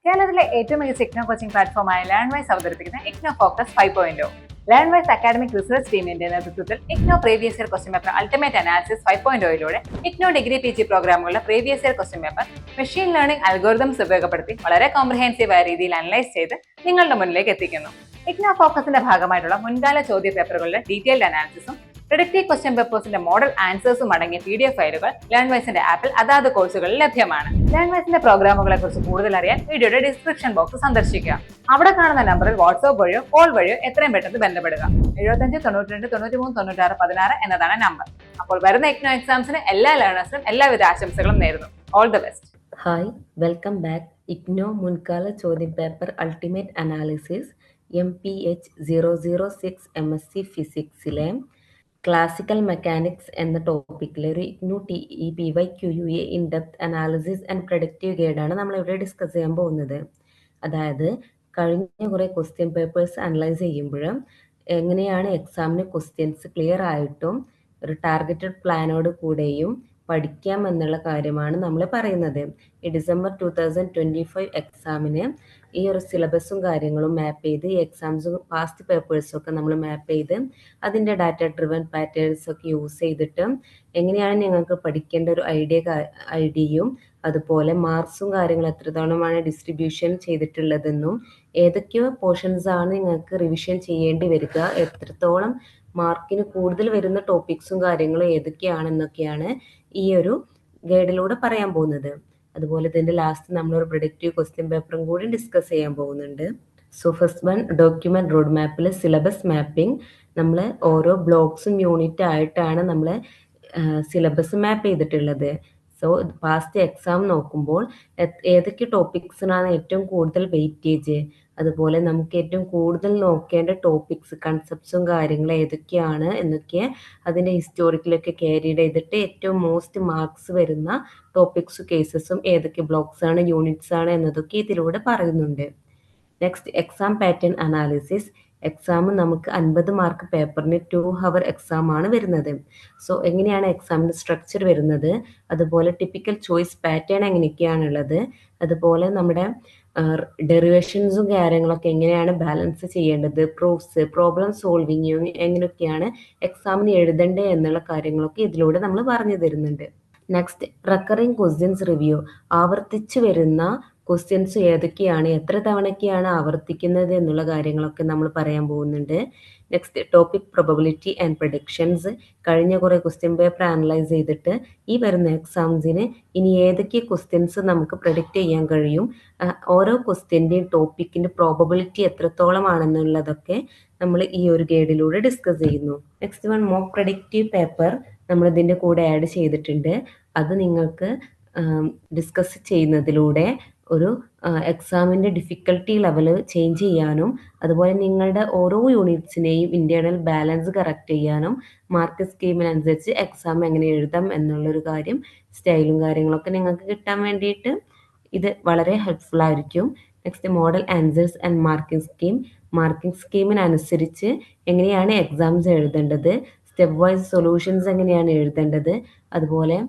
കേരളത്തിലെ ഏറ്റവും മികച്ച ഇഗ്നോ കോച്ചിംഗ് പ്ലാറ്റ്ഫോമായ ലേൺവൈസ് അവതരിപ്പിക്കുന്ന IGNOU focus 5.0. Learnwise academic research ടീമിന്റെ നേതൃത്വത്തിൽ IGNOU previous year question paper ultimate analysis 5.0യിലൂടെ ഇഗ്നോ ഡിഗ്രി PG പ്രോഗ്രാമുകളുടെ previous year question paper machine learning algorithms ഉപയോഗപ്പെടുത്തി വളരെ കോംപ്രിഹെൻസീവായ രീതിയിൽ അനലൈസ് ചെയ്ത് നിങ്ങളുടെ മുന്നിലേക്ക് എത്തിക്കുന്നു. ഇഗ്നോ ഫോക്കസിന്റെ ഭാഗമായിട്ടുള്ള മുൻകാല ചോദ്യ പേപ്പറുകളുടെ ഡീറ്റെയിൽഡ് അനാലിസിസും പ്രിഡിക്റ്റീവ് ക്വസ്റ്റ്യൻ പേപ്പേഴ്സിന്റെ മോഡൽ ആൻസേഴ്സും അടങ്ങിയ PDF ഫയലുകൾ ലേൺവൈസിന്റെ ആപ്പിൽ അതാത് കോഴ്സുകളിൽ ലഭ്യമാണ്. ലേൺവൈസിന്റെ പ്രോഗ്രാമുകളെ കുറിച്ച് കൂടുതൽ അറിയാൻ വീഡിയോയുടെ ഡിസ്ക്രിപ്ഷൻ ബോക്സ് സന്ദർശിക്കുക. അവിടെ കാണുന്ന നമ്പറിൽ വാട്സ്ആപ്പ് വഴിയോ കോൾ വഴിയോ എത്രയും പെട്ടെന്ന് ബന്ധപ്പെടുക. 75 92 93 96 16 എന്നതാണ് നമ്പർ. അപ്പോൾ വരുന്ന ഇഗ്നോ എക്സാംസിന് എല്ലാ ലേണേഴ്സിനും എല്ലാവിധ ആശംസകളും നേരുന്നു. All the best. Hi, welcome back. IGNOU മുൻകാല ചോദ്യ paper ultimate analysis MPH 006 MSc ഫിസിക്സിലെ ക്ലാസിക്കൽ മെക്കാനിക്സ് എന്ന ടോപ്പിക്കിലെ ഒരു IGNOU TEPYQUA in depth analysis and productive ഗൈഡാണ് നമ്മളിവിടെ ഡിസ്കസ് ചെയ്യാൻ പോകുന്നത്. അതായത് കഴിഞ്ഞ കുറേ ക്വസ്റ്റ്യൻ പേപ്പേഴ്സ് അനലൈസ് ചെയ്യുമ്പോഴും എങ്ങനെയാണ് എക്സാമിന് ക്വസ്റ്റ്യൻസ് ക്ലിയർ ആയിട്ടും ഒരു ടാർഗറ്റഡ് പ്ലാനോട് കൂടെയും പഠിക്കാം എന്നുള്ള കാര്യമാണ് നമ്മൾ പറയുന്നത്. ഈ ഡിസംബർ 2025 എക്സാമിന് ഈ ഒരു സിലബസും കാര്യങ്ങളും മാപ്പ് ചെയ്ത് ഈ എക്സാംസും പാസ്റ്റ് പേപ്പേഴ്സും ഒക്കെ നമ്മൾ മാപ്പ് ചെയ്ത് അതിൻ്റെ ഡാറ്റ ഡ്രിവൻ പാറ്റേൺസ് ഒക്കെ യൂസ് ചെയ്തിട്ട് എങ്ങനെയാണ് നിങ്ങൾക്ക് പഠിക്കേണ്ട ഒരു ഐഡിയയും അതുപോലെ മാർക്സും കാര്യങ്ങളും എത്രത്തോളമാണ് ഡിസ്ട്രിബ്യൂഷൻ ചെയ്തിട്ടുള്ളതെന്നും ഏതൊക്കെയോ പോർഷൻസ് ആണ് നിങ്ങൾക്ക് റിവിഷൻ ചെയ്യേണ്ടി വരിക, എത്രത്തോളം മാർക്കിന് കൂടുതൽ വരുന്ന ടോപ്പിക്സും കാര്യങ്ങളും ഏതൊക്കെയാണെന്നൊക്കെയാണ് ഈ ഒരു ഗൈഡിലൂടെ പറയാൻ പോകുന്നത്. അതുപോലെ ഇതിൻ്റെ ലാസ്റ്റ് നമ്മളൊരു പ്രൊഡക്റ്റീവ് ക്വസ്റ്റ്യൻ പേപ്പറും കൂടി ഡിസ്കസ് ചെയ്യാൻ പോകുന്നുണ്ട്. So first one, document road മാപ്പിൽ സിലബസ് മാപ്പിംഗ്. നമ്മൾ ഓരോ ബ്ലോക്സും യൂണിറ്റ് ആയിട്ടാണ് നമ്മൾ സിലബസ് മാപ്പ് ചെയ്തിട്ടുള്ളത്. സോ പാസ്റ്റ് എക്സാം നോക്കുമ്പോൾ ഏതൊക്കെ ടോപ്പിക്സിനാണ് ഏറ്റവും കൂടുതൽ വെയിറ്റേജ്, അതുപോലെ നമുക്ക് ഏറ്റവും കൂടുതൽ നോക്കേണ്ട ടോപ്പിക്സ് കൺസെപ്റ്റ്സും കാര്യങ്ങളും ഏതൊക്കെയാണ് എന്നൊക്കെ അതിൻ്റെ ഹിസ്റ്റോറിക്കലൊക്കെ ക്യാരിഡ് ചെയ്തിട്ട് ഏറ്റവും മോസ്റ്റ് മാർക്സ് വരുന്ന ടോപ്പിക്സും കേസസും ഏതൊക്കെ ബ്ലോക്സ് ആണ് യൂണിറ്റ്സ് ആണ് എന്നതൊക്കെ ഇതിലൂടെ പറയുന്നുണ്ട്. Next, exam pattern analysis. Exam നമുക്ക് 50 മാർക്ക് പേപ്പറിന് 2 ഹവർ എക്സാം ആണ് വരുന്നത്. സോ എങ്ങനെയാണ് എക്സാമിൻ്റെ സ്ട്രക്ചർ വരുന്നത്, അതുപോലെ ടിപ്പിക്കൽ ചോയ്സ് പാറ്റേൺ എങ്ങനെയൊക്കെയാണുള്ളത്, അതുപോലെ നമ്മുടെ ഡെറിവേഷൻസും കാര്യങ്ങളൊക്കെ എങ്ങനെയാണ് ബാലൻസ് ചെയ്യേണ്ടത്, പ്രൂഫ്സ്, പ്രോബ്ലം സോൾവിങ് എങ്ങനെയൊക്കെയാണ് എക്സാമിന് എഴുതേണ്ടത് എന്നുള്ള കാര്യങ്ങളൊക്കെ ഇതിലൂടെ നമ്മൾ പറഞ്ഞു തരുന്നുണ്ട്. Next, recurring questions review. ആവർത്തിച്ച് വരുന്ന ക്വസ്റ്റ്യൻസ് ഏതൊക്കെയാണ്, എത്ര തവണയൊക്കെയാണ് ആവർത്തിക്കുന്നത് എന്നുള്ള കാര്യങ്ങളൊക്കെ നമ്മൾ പറയാൻ പോകുന്നുണ്ട്. Next, topic probability and predictions. കഴിഞ്ഞ കുറേ ക്വസ്റ്റ്യൻ പേപ്പർ അനലൈസ് ചെയ്തിട്ട് ഈ വരുന്ന എക്സാംസിന് ഇനി ഏതൊക്കെ ക്വസ്റ്റ്യൻസ് നമുക്ക് പ്രഡിക്റ്റ് ചെയ്യാൻ കഴിയും, ഓരോ ക്വസ്റ്റ്യൻ്റെയും ടോപ്പിക്കിൻ്റെ പ്രോബബിലിറ്റി എത്രത്തോളമാണെന്നുള്ളതൊക്കെ നമ്മൾ ഈ ഒരു ഗൈഡിലൂടെ ഡിസ്കസ് ചെയ്യുന്നു. Next one, mock predictive paper നമ്മൾ ഇതിൻ്റെ കൂടെ ആഡ് ചെയ്തിട്ടുണ്ട്. അത് നിങ്ങൾക്ക് ഡിസ്കസ് ചെയ്യുന്നതിലൂടെ ഒരു എക്സാമിൻ്റെ ഡിഫിക്കൽട്ടി ലെവൽ ചേഞ്ച് ചെയ്യാനും അതുപോലെ നിങ്ങളുടെ ഓരോ യൂണിറ്റ്സിനെയും ഇൻറ്റേർണൽ ബാലൻസ് കറക്റ്റ് ചെയ്യാനും മാർക്ക് സ്കീമിനനുസരിച്ച് എക്സാം എങ്ങനെ എഴുതാം എന്നുള്ളൊരു കാര്യം, സ്റ്റൈലും കാര്യങ്ങളൊക്കെ നിങ്ങൾക്ക് കിട്ടാൻ വേണ്ടിയിട്ട് ഇത് വളരെ ഹെൽപ്ഫുൾ ആയിരിക്കും. Next, model answers and marking scheme. Marking സ്കീമിനനുസരിച്ച് എങ്ങനെയാണ് എക്സാംസ് എഴുതേണ്ടത്, സ്റ്റെപ്പ് വൈസ് സൊല്യൂഷൻസ് എങ്ങനെയാണ് എഴുതേണ്ടത്, അതുപോലെ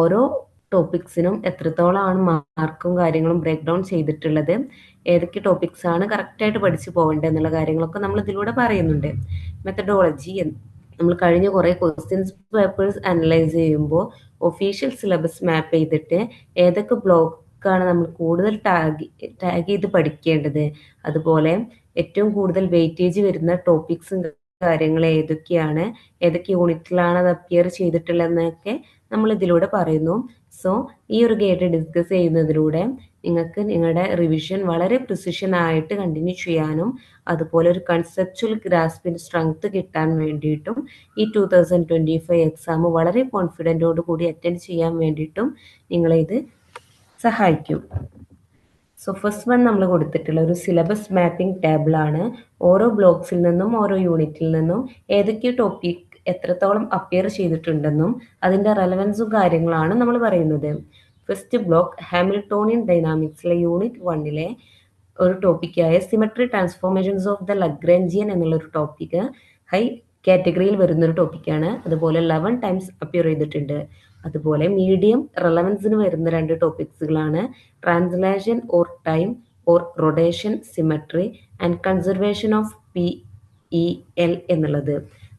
ഓരോ ടോപ്പിക്സിനും എത്രത്തോളമാണ് മാർക്കും കാര്യങ്ങളും ബ്രേക്ക് ഡൗൺ ചെയ്തിട്ടുള്ളത്, ഏതൊക്കെ ടോപ്പിക്സ് ആണ് കറക്റ്റായിട്ട് പഠിച്ചു പോകേണ്ടത് എന്നുള്ള കാര്യങ്ങളൊക്കെ നമ്മൾ ഇതിലൂടെ പറയുന്നുണ്ട്. മെത്തഡോളജി, നമ്മൾ കഴിഞ്ഞ കുറേ ക്വസ്റ്റ്യൻസ് പേപ്പേഴ്സ് അനലൈസ് ചെയ്യുമ്പോൾ ഒഫീഷ്യൽ സിലബസ് മാപ്പ് ചെയ്തിട്ട് ഏതൊക്കെ ബ്ലോക്കാണ് നമ്മൾ കൂടുതൽ ടാഗ് ചെയ്ത് പഠിക്കേണ്ടത്, അതുപോലെ ഏറ്റവും കൂടുതൽ വെയിറ്റേജ് വരുന്ന ടോപ്പിക്സും കാര്യങ്ങൾ ഏതൊക്കെയാണ്, ഏതൊക്കെ യൂണിറ്റിലാണ് അത് അപ്പിയർ ചെയ്തിട്ടുള്ളതെന്നൊക്കെ നമ്മൾ ഇതിലൂടെ പറയുന്നു. സോ ഈ ഒരു ഗൈഡ് ഡിസ്കസ് ചെയ്യുന്നതിലൂടെ നിങ്ങൾക്ക് നിങ്ങളുടെ റിവിഷൻ വളരെ പ്രിസിഷൻ ആയിട്ട് കണ്ടിന്യൂ ചെയ്യാനും അതുപോലെ ഒരു കൺസെപ്ച്വൽ ഗ്രാസ്പിൻ്റെ സ്ട്രെങ്ത് കിട്ടാൻ വേണ്ടിയിട്ടും ഈ 2025 എക്സാം വളരെ കോൺഫിഡൻറ്റോട് കൂടി അറ്റൻഡ് ചെയ്യാൻ വേണ്ടിയിട്ടും നിങ്ങളിത് സഹായിക്കും. സോ ഫസ്റ്റ് വൺ നമ്മൾ കൊടുത്തിട്ടുള്ള ഒരു സിലബസ് മാപ്പിംഗ് ടേബിളാണ്. ഓരോ ബ്ലോക്സിൽ നിന്നും ഓരോ യൂണിറ്റിൽ നിന്നും ഏതൊക്കെ ടോപ്പിക് എത്രത്തോളം അപ്പിയർ ചെയ്തിട്ടുണ്ടെന്നും അതിൻ്റെ റെലവൻസും കാര്യങ്ങളാണ് നമ്മൾ പറയുന്നത്. ഫസ്റ്റ് ബ്ലോക്ക് ഹാമിൽട്ടോണിയൻ ഡൈനാമിക്സിലെ യൂണിറ്റ് 1ലെ ഒരു ടോപ്പിക്കായ symmetry transformations of the Lagrangian എന്നുള്ളൊരു ടോപ്പിക്ക് ഹൈ കാറ്റഗറിയിൽ വരുന്നൊരു ടോപ്പിക്കാണ്. അതുപോലെ 11 ടൈംസ് അപ്പിയർ ചെയ്തിട്ടുണ്ട്. അതുപോലെ മീഡിയം റെലവൻസിന് വരുന്ന 2 ടോപ്പിക്സുകളാണ് translation or time or rotation symmetry and conservation of PEL എന്നുള്ളത്.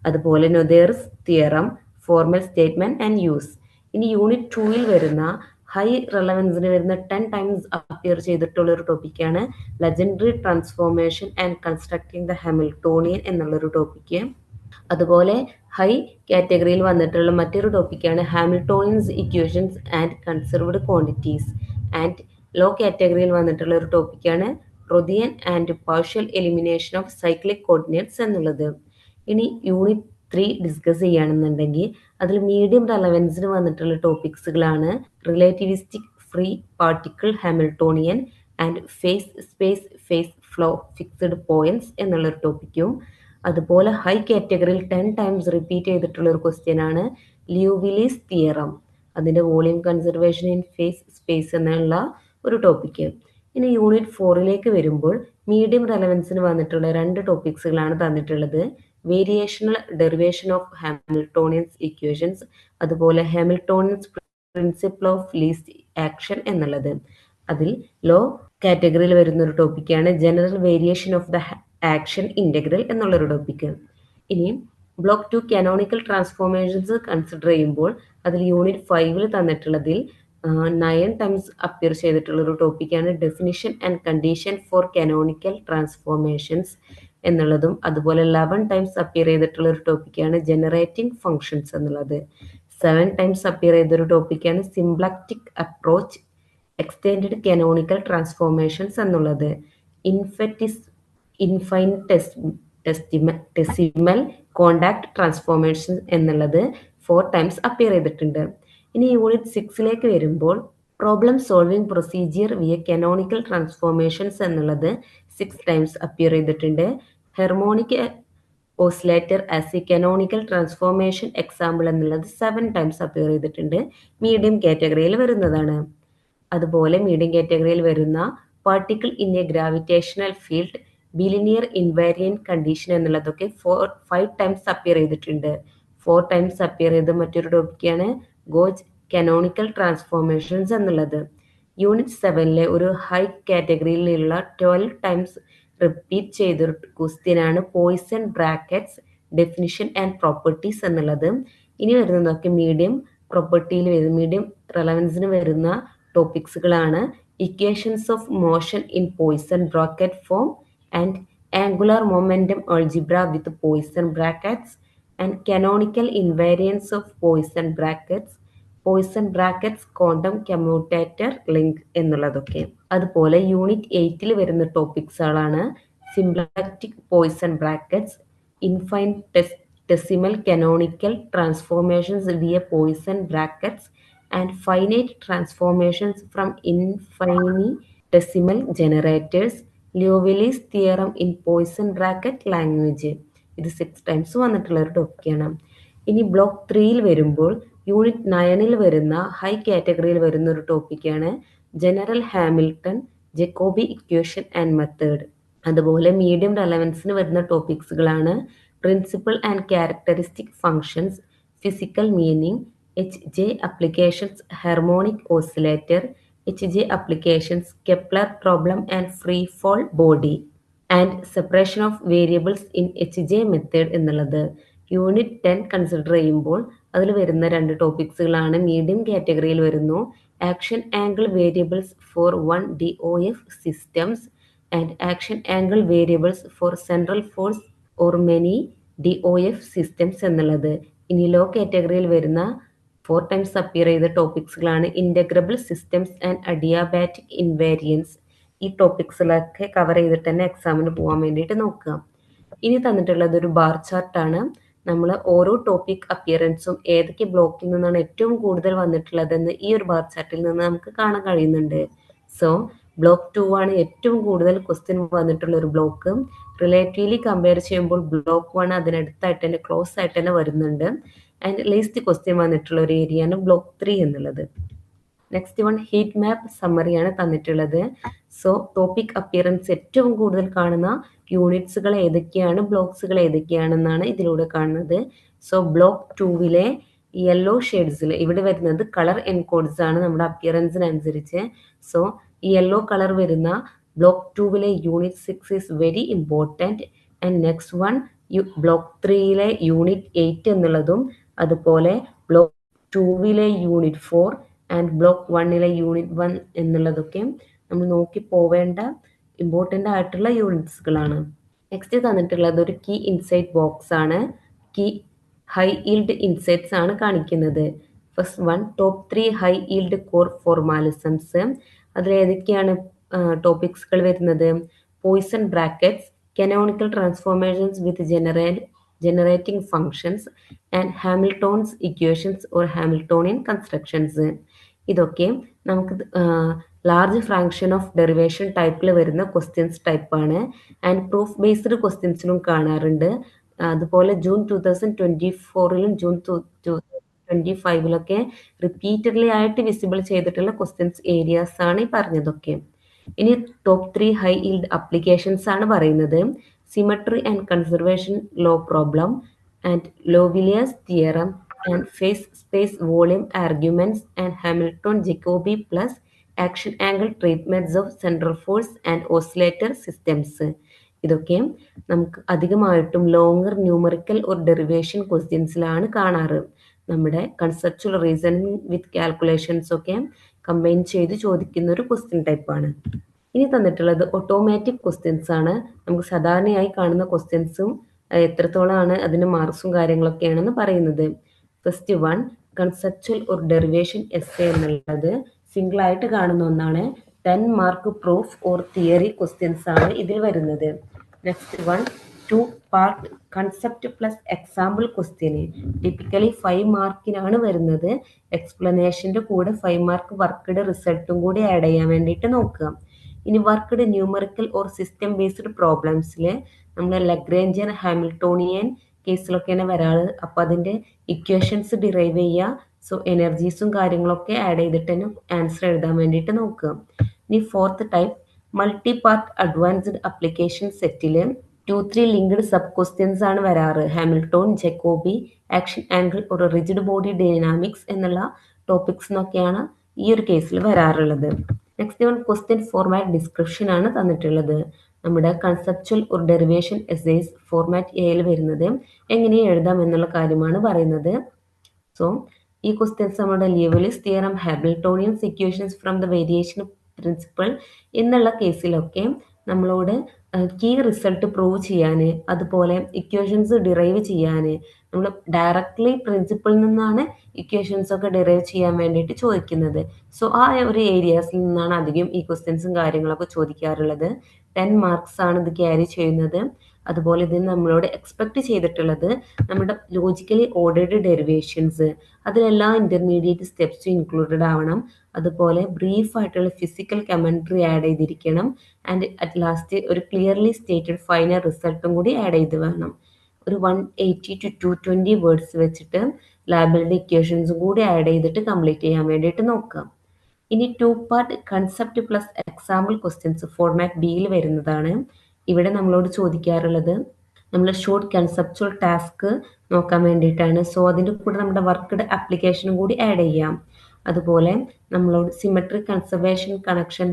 അതുപോലെ Noether's theorem, formal statement and use. ഇനി യൂണിറ്റ് 2ൽ വരുന്ന ഹൈ റെലവൻസിന് വരുന്ന 10 ടൈംസ് അപ്പിയർ ചെയ്തിട്ടുള്ള ഒരു ടോപ്പിക്കാണ് Legendre transformation and constructing the Hamiltonian എന്നുള്ളൊരു ടോപ്പിക്ക്. അതുപോലെ ഹൈ കാറ്റഗറിയിൽ വന്നിട്ടുള്ള മറ്റൊരു ടോപ്പിക്കാണ് Hamiltonian's equations and conserved quantities. And low കാറ്റഗറിയിൽ വന്നിട്ടുള്ള ഒരു ടോപ്പിക്കാണ് Routhian and partial elimination of cyclic coordinates എന്നുള്ളത്. ഇനി യൂണിറ്റ് 3 ഡിസ്കസ് ചെയ്യുകയാണെന്നുണ്ടെങ്കിൽ അതിൽ മീഡിയം റെലവൻസിന് വന്നിട്ടുള്ള ടോപ്പിക്സുകളാണ് relativistic free particle Hamiltonian and phase flow fixed points എന്നുള്ളൊരു ടോപ്പിക്കും. അതുപോലെ ഹൈ കാറ്റഗറിയിൽ 10 ടൈംസ് റിപ്പീറ്റ് ചെയ്തിട്ടുള്ള ഒരു ക്വസ്റ്റ്യൻ ആണ് ലിയോവിലീസ് തിയറം, അതിൻ്റെ volume conservation in phase space എന്നുള്ള ഒരു ടോപ്പിക്ക്. ഇനി യൂണിറ്റ് 4ലേക്ക് വരുമ്പോൾ മീഡിയം റെലവൻസിന് വന്നിട്ടുള്ള 2 ടോപ്പിക്സുകളാണ് തന്നിട്ടുള്ളത്. വേരിയേഷണൽ ഡെറിവേഷൻ ഓഫ് ഹാമിൽട്ടോണിയൻസ് ഇക്വേഷൻസ്, അതുപോലെ ഹാമിൽട്ടോണിയൻസ് പ്രിൻസിപ്പിൾ ഓഫ് ലീസ്റ്റ് ആക്ഷൻ എന്നുള്ളത്. അതിൽ ലോ കാറ്റഗറിയിൽ വരുന്ന ഒരു ടോപ്പിക്കാണ് general variation of the action integral എന്നുള്ളൊരു ടോപ്പിക്ക്. ഇനി ബ്ലോക്ക് 2 കാനോണിക്കൽ ട്രാൻസ്ഫോർമേഷൻസ് കൺസിഡർ ചെയ്യുമ്പോൾ അതിൽ യൂണിറ്റ് 5ൽ തന്നിട്ടുള്ളതിൽ 9 ടൈംസ് അപ്പിയർ ചെയ്തിട്ടുള്ള ഒരു ടോപ്പിക്കാണ് definition and condition for canonical transformations എന്നുള്ളതും. അതുപോലെ 11 ടൈംസ് അപ്പിയർ ചെയ്തിട്ടുള്ള ഒരു ടോപ്പിക്കാണ് ജനറേറ്റിംഗ് ഫങ്ഷൻസ് എന്നുള്ളത്. 7 ടൈംസ് അപ്പിയർ ചെയ്തൊരു ടോപ്പിക്കാണ് സിംപ്ലക്റ്റിക് അപ്രോച്ച് എക്സ്റ്റെൻഡഡ് കാനോണിക്കൽ ട്രാൻസ്ഫോർമേഷൻസ് എന്നുള്ളത്. ഇൻഫൈനിറ്റെസിമൽ കോണ്ടാക്ട് ട്രാൻസ്ഫോർമേഷൻ എന്നുള്ളത് 4 ടൈംസ് അപ്പിയർ ചെയ്തിട്ടുണ്ട്. ഇനി യൂണിറ്റ് 6ലേക്ക് വരുമ്പോൾ problem solving procedure via canonical transformations എന്നുള്ളത് 6 ടൈംസ് അപ്പിയർ ചെയ്തിട്ടുണ്ട്. Harmonic oscillator as a canonical transformation example എന്നുള്ളത് 7 ടൈംസ് അപ്പിയർ ചെയ്തിട്ടുണ്ട്. മീഡിയം കാറ്റഗറിയിൽ വരുന്നതാണ്. അതുപോലെ മീഡിയം കാറ്റഗറിയിൽ വരുന്ന particle in A gravitational field ബിലിനിയർ invariant condition എന്നുള്ളതൊക്കെ 5 ടൈംസ് അപ്പിയർ ചെയ്തിട്ടുണ്ട്. 4 ടൈംസ് അപ്പിയർ ചെയ്ത മറ്റൊരു ടോപ്പിക്കാണ് ഗോജ് കാനോണിക്കൽ ട്രാൻസ്ഫോർമേഷൻസ് എന്നുള്ളത്. യൂണിറ്റ് 7ലെ ഒരു ഹൈ കാറ്റഗറിയിലുള്ള 12 ടൈംസ് റിപ്പീറ്റ് ചെയ്ത ക്വസ്റ്റ്യൻ ആണ് Poisson brackets definition and properties എന്നുള്ളത്. ഇനി വരുന്നതൊക്കെ മീഡിയം റെലവൻസിന് വരുന്ന ടോപ്പിക്സുകളാണ് equations of motion in Poisson bracket form and angular momentum algebra with Poisson brackets and canonical invariance of Poisson brackets quantum commutator link എന്നുള്ളതൊക്കെ. അതുപോലെ യൂണിറ്റ് 8ൽ വരുന്ന ടോപ്പിക്സുകളാണ് symplectic Poisson brackets, infinitesimal canonical transformations via Poisson brackets and finite transformations from infinitesimal generators, Liouville's theorem in Poisson bracket language. ഇത് 6 times വന്നിട്ടുള്ള ഒരു ടോപ്പിക്കാണ്. ഇനി ബ്ലോക്ക് 3ൽ വരുമ്പോൾ യൂണിറ്റ് 9ൽ വരുന്ന ഹൈ കാറ്റഗറിയിൽ വരുന്ന ഒരു ടോപ്പിക്കാണ് general Hamilton Jacobi equation and method. അതുപോലെ മീഡിയം റെലവൻസിന് വരുന്ന ടോപ്പിക്സുകളാണ് principle and characteristic functions, physical meaning, HJ applications, harmonic oscillator, HJ applications, Kepler problem and free fall body, and separation of variables in HJ method എന്നുള്ളത്. Unit 10 consider ചെയ്യുമ്പോൾ അതിൽ വരുന്ന 2 ടോപ്പിക്സുകളാണ് medium കാറ്റഗറിയിൽ വരുന്നു action angle variables for 1 DOF systems and action angle variables for central force or many DOF systems എന്നുള്ളത്. ഇനി law കാറ്റഗറിയിൽ വരുന്ന 4 ടൈംസ് അപ്പിയർ ചെയ്ത ടോപ്പിക്സുകളാണ് ഇൻ്റഗ്രബിൾ സിസ്റ്റംസ് ആൻഡ് അഡിയാബാറ്റിക് ഇൻവാരിയൻസ്. ഈ ടോപ്പിക്സിലൊക്കെ കവർ ചെയ്തിട്ട് തന്നെ എക്സാമിന് പോകാൻ വേണ്ടിയിട്ട് നോക്കുക. ഇനി തന്നിട്ടുള്ളത് ഒരു ബാർ ചാർട്ടാണ്. നമ്മൾ ഓരോ ടോപ്പിക് അപ്പിയറൻസും ഏതൊക്കെ ബ്ലോക്കിൽ നിന്നാണ് ഏറ്റവും കൂടുതൽ വന്നിട്ടുള്ളതെന്ന് ഈ ഒരു ബാർ ചാർട്ടിൽ നിന്ന് നമുക്ക് കാണാൻ കഴിയുന്നുണ്ട്. സോ ബ്ലോക്ക് 2 ആണ് ഏറ്റവും കൂടുതൽ ക്വസ്റ്റ്യൻ വന്നിട്ടുള്ള ഒരു ബ്ലോക്ക്. റിലേറ്റീവ്ലി കമ്പയർ ചെയ്യുമ്പോൾ ബ്ലോക്ക് 1 അതിനടുത്തായിട്ട് തന്നെ ക്ലോസ് ആയിട്ട് തന്നെ വരുന്നുണ്ട്. ആൻഡ് ലീസ്റ്റ് ക്വസ്റ്റ്യൻ വന്നിട്ടുള്ള ഒരു ഏരിയയാണ് ബ്ലോക്ക് 3 എന്നുള്ളത്. നെക്സ്റ്റ് വൺ ഹീറ്റ് മാപ്പ് സമ്മറിയാണ് തന്നിട്ടുള്ളത്. സോ ടോപ്പിക് അപ്പിയറൻസ് ഏറ്റവും കൂടുതൽ കാണുന്ന യൂണിറ്റ്സുകൾ ഏതൊക്കെയാണ്, ബ്ലോക്സുകൾ ഏതൊക്കെയാണെന്നാണ് ഇതിലൂടെ കാണുന്നത്. സോ ബ്ലോക്ക് 2വിലെ യെല്ലോ ഷെയ്ഡ്സിൽ ഇവിടെ വരുന്നത് കളർ എൻകോഡ്സ് ആണ് നമ്മുടെ അപ്പിയറൻസിനനുസരിച്ച്. സോ ഈ യെല്ലോ കളർ വരുന്ന block 2 unit 6 is very important. And next one block 3 unit 8 എന്നുള്ളതും അതുപോലെ block 2 unit 4 and block 1 unit 1 എന്നുള്ളതൊക്കെ നമ്മൾ നോക്കി പോവേണ്ട ഇമ്പോർട്ടൻ്റ് ആയിട്ടുള്ള യൂണിറ്റ്സുകളാണ്. നെക്സ്റ്റ് തന്നിട്ടുള്ളത് ഒരു കീ ഇൻസൈറ്റ് ബോക്സ് ആണ്. കീ ഹൈ ഈൽഡ് ഇൻസൈറ്റ്സ് ആണ് കാണിക്കുന്നത്. First one top 3 high yield core formalisms. അതിൽ ഏതൊക്കെയാണ് ടോപ്പിക്സുകൾ വരുന്നത്? Poisson brackets, canonical transformations with generating functions and Hamilton's equations or Hamiltonian constructions. ഇതൊക്കെ നമുക്ക് ലാർജ് ഫ്രാക്ഷൻ ഓഫ് ഡെറിവേഷൻ ടൈപ്പിൽ വരുന്ന ക്വസ്റ്റ്യൻസ് ടൈപ്പാണ്. ആൻഡ് പ്രൂഫ് ബേസ്ഡ് ക്വസ്റ്റ്യൻസിലും കാണാറുണ്ട്. അതുപോലെ ജൂൺ 2024 ജൂൺ 2025 റിപ്പീറ്റഡ്ലി ആയിട്ട് വിസിബിൾ ചെയ്തിട്ടുള്ള ക്വസ്റ്റ്യൻസ് ഏരിയാസ് ആണ് ഈ പറഞ്ഞതൊക്കെ. ഇനി ടോപ്പ് 3 ഹൈ ഈൽഡ് അപ്ലിക്കേഷൻസ് ആണ് പറയുന്നത്. Symmetry and conservation law problem and Liouville's theorem and phase space volume arguments and Hamilton Jacobi plus action angle treatments of central force and oscillator systems. ഇതൊക്കെ നമുക്ക് അധികമായിട്ടും longer numerical or derivation ക്വസ്റ്റ്യൻസിലാണ് കാണാറ്. നമ്മുടെ conceptual reasoning with calculations ഒക്കെ combine ചെയ്ത് ചോദിക്കുന്ന ഒരു ക്വസ്റ്റ്യൻ ടൈപ്പാണ്. ഇനി തന്നിട്ടുള്ളത് ഓട്ടോമാറ്റിക് ക്വസ്റ്റ്യൻസ് ആണ്. നമുക്ക് സാധാരണയായി കാണുന്ന ക്വസ്റ്റ്യൻസും എത്രത്തോളമാണ് അതിൻ്റെ മാർക്സും കാര്യങ്ങളൊക്കെയാണെന്ന് പറയുന്നത്. First one conceptual or derivation essay എന്നുള്ളത് സിംഗിൾ ആയിട്ട് കാണുന്ന ഒന്നാണ്. 10 mark proof or theory questions ആണ് ഇതിൽ വരുന്നത്. Next one 2 part concept plus example question typically 5 മാർക്കിനാണ് വരുന്നത്. എക്സ്പ്ലനേഷൻ്റെ കൂടെ 5 മാർക്ക് വർക്ക്ഡ് റിസൾട്ടും കൂടി ആഡ് ചെയ്യാൻ വേണ്ടിയിട്ട് നോക്കുക. ഇനി worked numerical or system based പ്രോബ്ലംസിൽ നമ്മൾ ലഗ്രാഞ്ചിയൻ ഹാമിൽട്ടോണിയൻ കേസിലൊക്കെയാണ് വരാറ്. അപ്പോൾ അതിൻ്റെ ഇക്വേഷൻസ് ഡിറൈവ് ചെയ്യുക. സോ എനർജീസും കാര്യങ്ങളൊക്കെ ആഡ് ചെയ്തിട്ട് തന്നെ ആൻസർ എഴുതാൻ വേണ്ടിയിട്ട് നോക്കുക. ഇനി fourth type multi part advanced application സെറ്റിൽ 2-3 ലിങ്ക്ഡ് സബ് ക്വസ്റ്റ്യൻസ് ആണ് വരാറ്. ഹാമിൽട്ടൺ, ജക്കോബി, ആക്ഷൻ ആംഗിൾ ഒരു റിജിഡ് ബോഡി ഡൈനാമിക്സ് എന്നുള്ള ടോപ്പിക്സ് എന്നൊക്കെയാണ് ഈ ഒരു കേസിൽ വരാറുള്ളത്. Next one question format description ആണ് തന്നിട്ടുള്ളത്. നമ്മുടെ കൺസെപ്ച്വൽ ഒരു ഡെറിവേഷൻ എസ്സേസ് ഫോർമാറ്റ് എയിൽ വരുന്നത് എങ്ങനെ എഴുതാം എന്നുള്ള കാര്യമാണ് പറയുന്നത്. സോ ഈ ക്വസ്റ്റ്യൻസ് നമ്മുടെ Liouville's theorem, Hamiltonian's equations from the variation principle എന്നുള്ള കേസിലൊക്കെ നമ്മളോട് കീ റിസൾട്ട് പ്രൂവ് ചെയ്യാൻ, അതുപോലെ ഇക്വേഷൻസ് ഡിറൈവ് ചെയ്യാൻ നമ്മൾ ഡയറക്റ്റ്ലി പ്രിൻസിപ്പിളിൽ നിന്നാണ് ഇക്വേഷൻസ് ഒക്കെ ഡിറൈവ് ചെയ്യാൻ വേണ്ടിയിട്ട് ചോദിക്കുന്നത്. സോ ആ ഒരു ഏരിയാസിൽ നിന്നാണ് അധികം ഈ ക്വസ്റ്റ്യൻസും കാര്യങ്ങളൊക്കെ ചോദിക്കാറുള്ളത്. 10 മാർക്സ് ആണ് ഇത് ക്യാരി ചെയ്യുന്നത്. അതുപോലെ ഇതിന് നമ്മളോട് എക്സ്പെക്ട് ചെയ്തിട്ടുള്ളത് നമ്മുടെ ലോജിക്കലി ഓർഡേർഡ് ഡെറിവേഷൻസ് അതിലെല്ലാം ഇൻ്റർമീഡിയറ്റ് സ്റ്റെപ്സും ഇൻക്ലൂഡഡ് ആവണം. അതുപോലെ ബ്രീഫ് ആയിട്ടുള്ള ഫിസിക്കൽ കമൻട്രി ആഡ് ചെയ്തിരിക്കണം. ആൻഡ് അറ്റ് ലാസ്റ്റ് ഒരു ക്ലിയർലി സ്റ്റേറ്റഡ് ഫൈനൽ റിസൾട്ടും കൂടി ആഡ് ചെയ്ത് വേണം. ഒരു 180 to 220 വേർഡ്സ് വെച്ചിട്ട് ലാബിലിറ്റി ഇക്വേഷൻസും കൂടി ആഡ് ചെയ്തിട്ട് കംപ്ലീറ്റ് ചെയ്യാൻ വേണ്ടിയിട്ട് നോക്കാം. ഇനി 2 part concept plus example questions format ബിയിൽ വരുന്നതാണ്. ഇവിടെ നമ്മളോട് ചോദിക്കാറുള്ളത് നമ്മൾ ഷോർട്ട് കൺസെപ്ച്വൽ ടാസ്ക് നോക്കാൻ വേണ്ടിയിട്ടാണ്. സോ അതിൻ്റെ കൂടെ നമ്മുടെ വർക്ക്ഡ് ആപ്ലിക്കേഷനും കൂടി ആഡ് ചെയ്യാം. അതുപോലെ നമ്മളോട് സിമെട്രി കൺസർവേഷൻ കണക്ഷൻ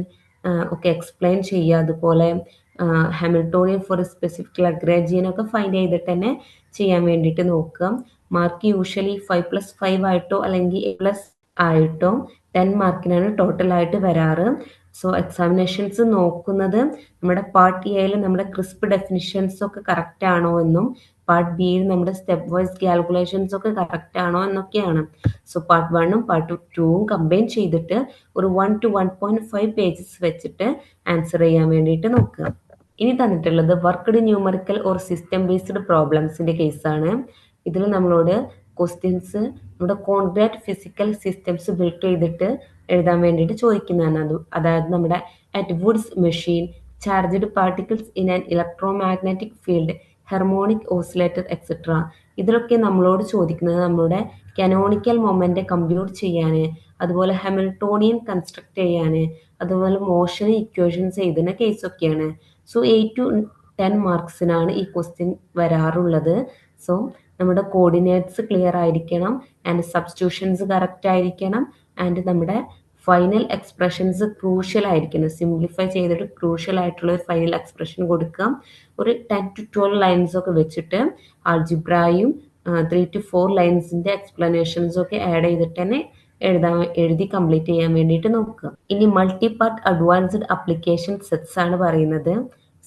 ഒക്കെ എക്സ്പ്ലെയിൻ ചെയ്യുക. അതുപോലെ ഹാമിൽട്ടോണിയൻ ഫോർ സ്പെസിഫിക് ലഗ്രാഞ്ചിയൻ ഒക്കെ ഫൈൻഡ് ചെയ്തിട്ട് തന്നെ ചെയ്യാൻ വേണ്ടിയിട്ട് നോക്കുക. മാർക്ക് യൂഷ്വലി 5+5 ആയിട്ടോ അല്ലെങ്കിൽ A+ ആയിട്ടോ 10 മാർക്കിനാണ് ടോട്ടലായിട്ട് വരാറ്. സോ എക്സാമിനേഷൻസ് നോക്കുന്നത് നമ്മുടെ പാർട്ട് എയിൽ നമ്മുടെ ക്രിസ്പ് ഡെഫിനിഷൻസ് ഒക്കെ കറക്റ്റ് ആണോ എന്നും പാർട്ട് ബിയിൽ നമ്മുടെ സ്റ്റെപ്പ് വൈസ് കാൽക്കുലേഷൻസ് ഒക്കെ കറക്റ്റ് ആണോ എന്നൊക്കെയാണ്. സോ പാർട്ട് 1ഉം പാർട്ട് 2ഉം കമ്പൈൻ ചെയ്തിട്ട് ഒരു 1 to 1.5 പേജസ് വെച്ചിട്ട് ആൻസർ ചെയ്യാൻ വേണ്ടിയിട്ട് നോക്കുക. ഇനി തന്നിട്ടുള്ളത് worked numerical or system based പ്രോബ്ലംസിൻ്റെ കേസാണ്. ഇതിൽ നമ്മളോട് ക്വസ്റ്റ്യൻസ് നമ്മുടെ കോൺക്രീറ്റ് ഫിസിക്കൽ സിസ്റ്റംസ് ബിൽഡ് ചെയ്തിട്ട് എഴുതാൻ വേണ്ടിയിട്ട് ചോദിക്കുന്നതാണ്. അതായത് നമ്മുടെ at Woods machine, charged particles in an electromagnetic field, harmonic oscillator etcetera. ഇതിലൊക്കെ നമ്മളോട് ചോദിക്കുന്നത് നമ്മളുടെ കനോണിക്കൽ മൊമെന്റ് കമ്പ്യൂട്ട് ചെയ്യാൻ, അതുപോലെ ഹാമിൽട്ടോണിയൻ കൺസ്ട്രക്ട് ചെയ്യാൻ, അതുപോലെ മോഷൻ ഇക്വേഷൻസ് എഴുതുന്ന കേസൊക്കെയാണ്. സോ 8 to 10 മാർക്സിനാണ് ഈ ക്വസ്റ്റ്യൻ വരാറുള്ളത്. സോ നമ്മുടെ കോർഡിനേറ്റ്സ് ക്ലിയർ ആയിരിക്കണം, ആൻഡ് സബ്സ്റ്റിറ്റ്യൂഷൻസ് കറക്റ്റ് ആയിരിക്കണം, ആൻഡ് നമ്മുടെ ഫൈനൽ എക്സ്പ്രഷൻസ് ക്രൂഷ്യൽ ആയിരിക്കണം. സിംപ്ലിഫൈ ചെയ്തിട്ട് ക്രൂഷ്യൽ ആയിട്ടുള്ള ഒരു ഫൈനൽ എക്സ്പ്രഷൻ കൊടുക്കാം. ഒരു 10 to 12 ലൈൻസ് ഒക്കെ വെച്ചിട്ട് ആൾജിബ്രായും 3 to 4 ലൈൻസിന്റെ എക്സ്പ്ലനേഷൻസും ഒക്കെ ആഡ് ചെയ്തിട്ട് തന്നെ എഴുതി കംപ്ലീറ്റ് ചെയ്യാൻ വേണ്ടിയിട്ട് നോക്കുക. ഇനി multi part advanced application sets ആണ് പറയുന്നത്.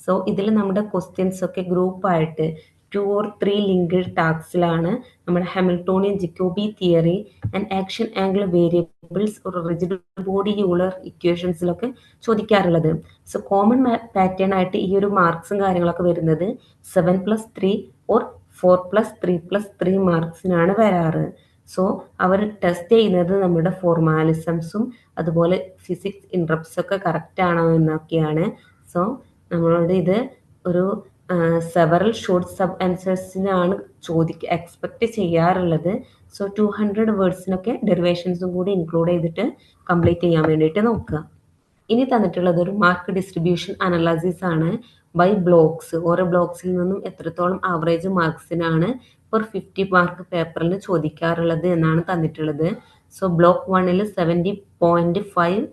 സോ ഇതിൽ നമ്മുടെ ക്വസ്റ്റ്യൻസ് ഒക്കെ ഗ്രൂപ്പായിട്ട് 2 or 3 ലിങ്ക്ഡ് ടാസ്കിലാണ് നമ്മുടെ Hamiltonian Jacobi theory and action angle variables ഒരു റിജിഡ് ബോഡി യൂളർ ഇക്വേഷൻസിലൊക്കെ ചോദിക്കാറുള്ളത്. സോ കോമൺ പാറ്റേൺ ആയിട്ട് ഈ ഒരു മാർക്സും കാര്യങ്ങളൊക്കെ വരുന്നത് 7+3 or 4+3+3 മാർക്സിനാണ് വരാറ്. സോ അവർ ടെസ്റ്റ് ചെയ്യുന്നത് നമ്മുടെ ഫോർമാലിസംസും അതുപോലെ ഫിസിക്സ് ഇൻട്രപ്റ്റ്സ് ഒക്കെ കറക്റ്റ് ആണോ എന്നൊക്കെയാണ്. സോ നമ്മളോട് ഇത് ഒരു സെവറൽ ഷോർട്ട് സബ് ആൻസേഴ്സിനാണ് എക്സ്പെക്ട് ചെയ്യാറുള്ളത്. സോ 200 വേർഡ്സിനൊക്കെ ഡെറിവേഷൻസും കൂടി ഇൻക്ലൂഡ് ചെയ്തിട്ട് കംപ്ലീറ്റ് ചെയ്യാൻ വേണ്ടിയിട്ട് നോക്കുക. ഇനി തന്നിട്ടുള്ളത് ഒരു മാർക്ക് ഡിസ്ട്രിബ്യൂഷൻ അനലൈസിസ് ആണ് ബൈ ബ്ലോക്സ്. ഓരോ ബ്ലോക്സിൽ നിന്നും എത്രത്തോളം ആവറേജ് മാർക്സിനാണ് പെർ 50 മാർക്ക് പേപ്പറിൽ ചോദിക്കാറുള്ളത് എന്നാണ് തന്നിട്ടുള്ളത്. സോ ബ്ലോക്ക് 1ൽ 70.5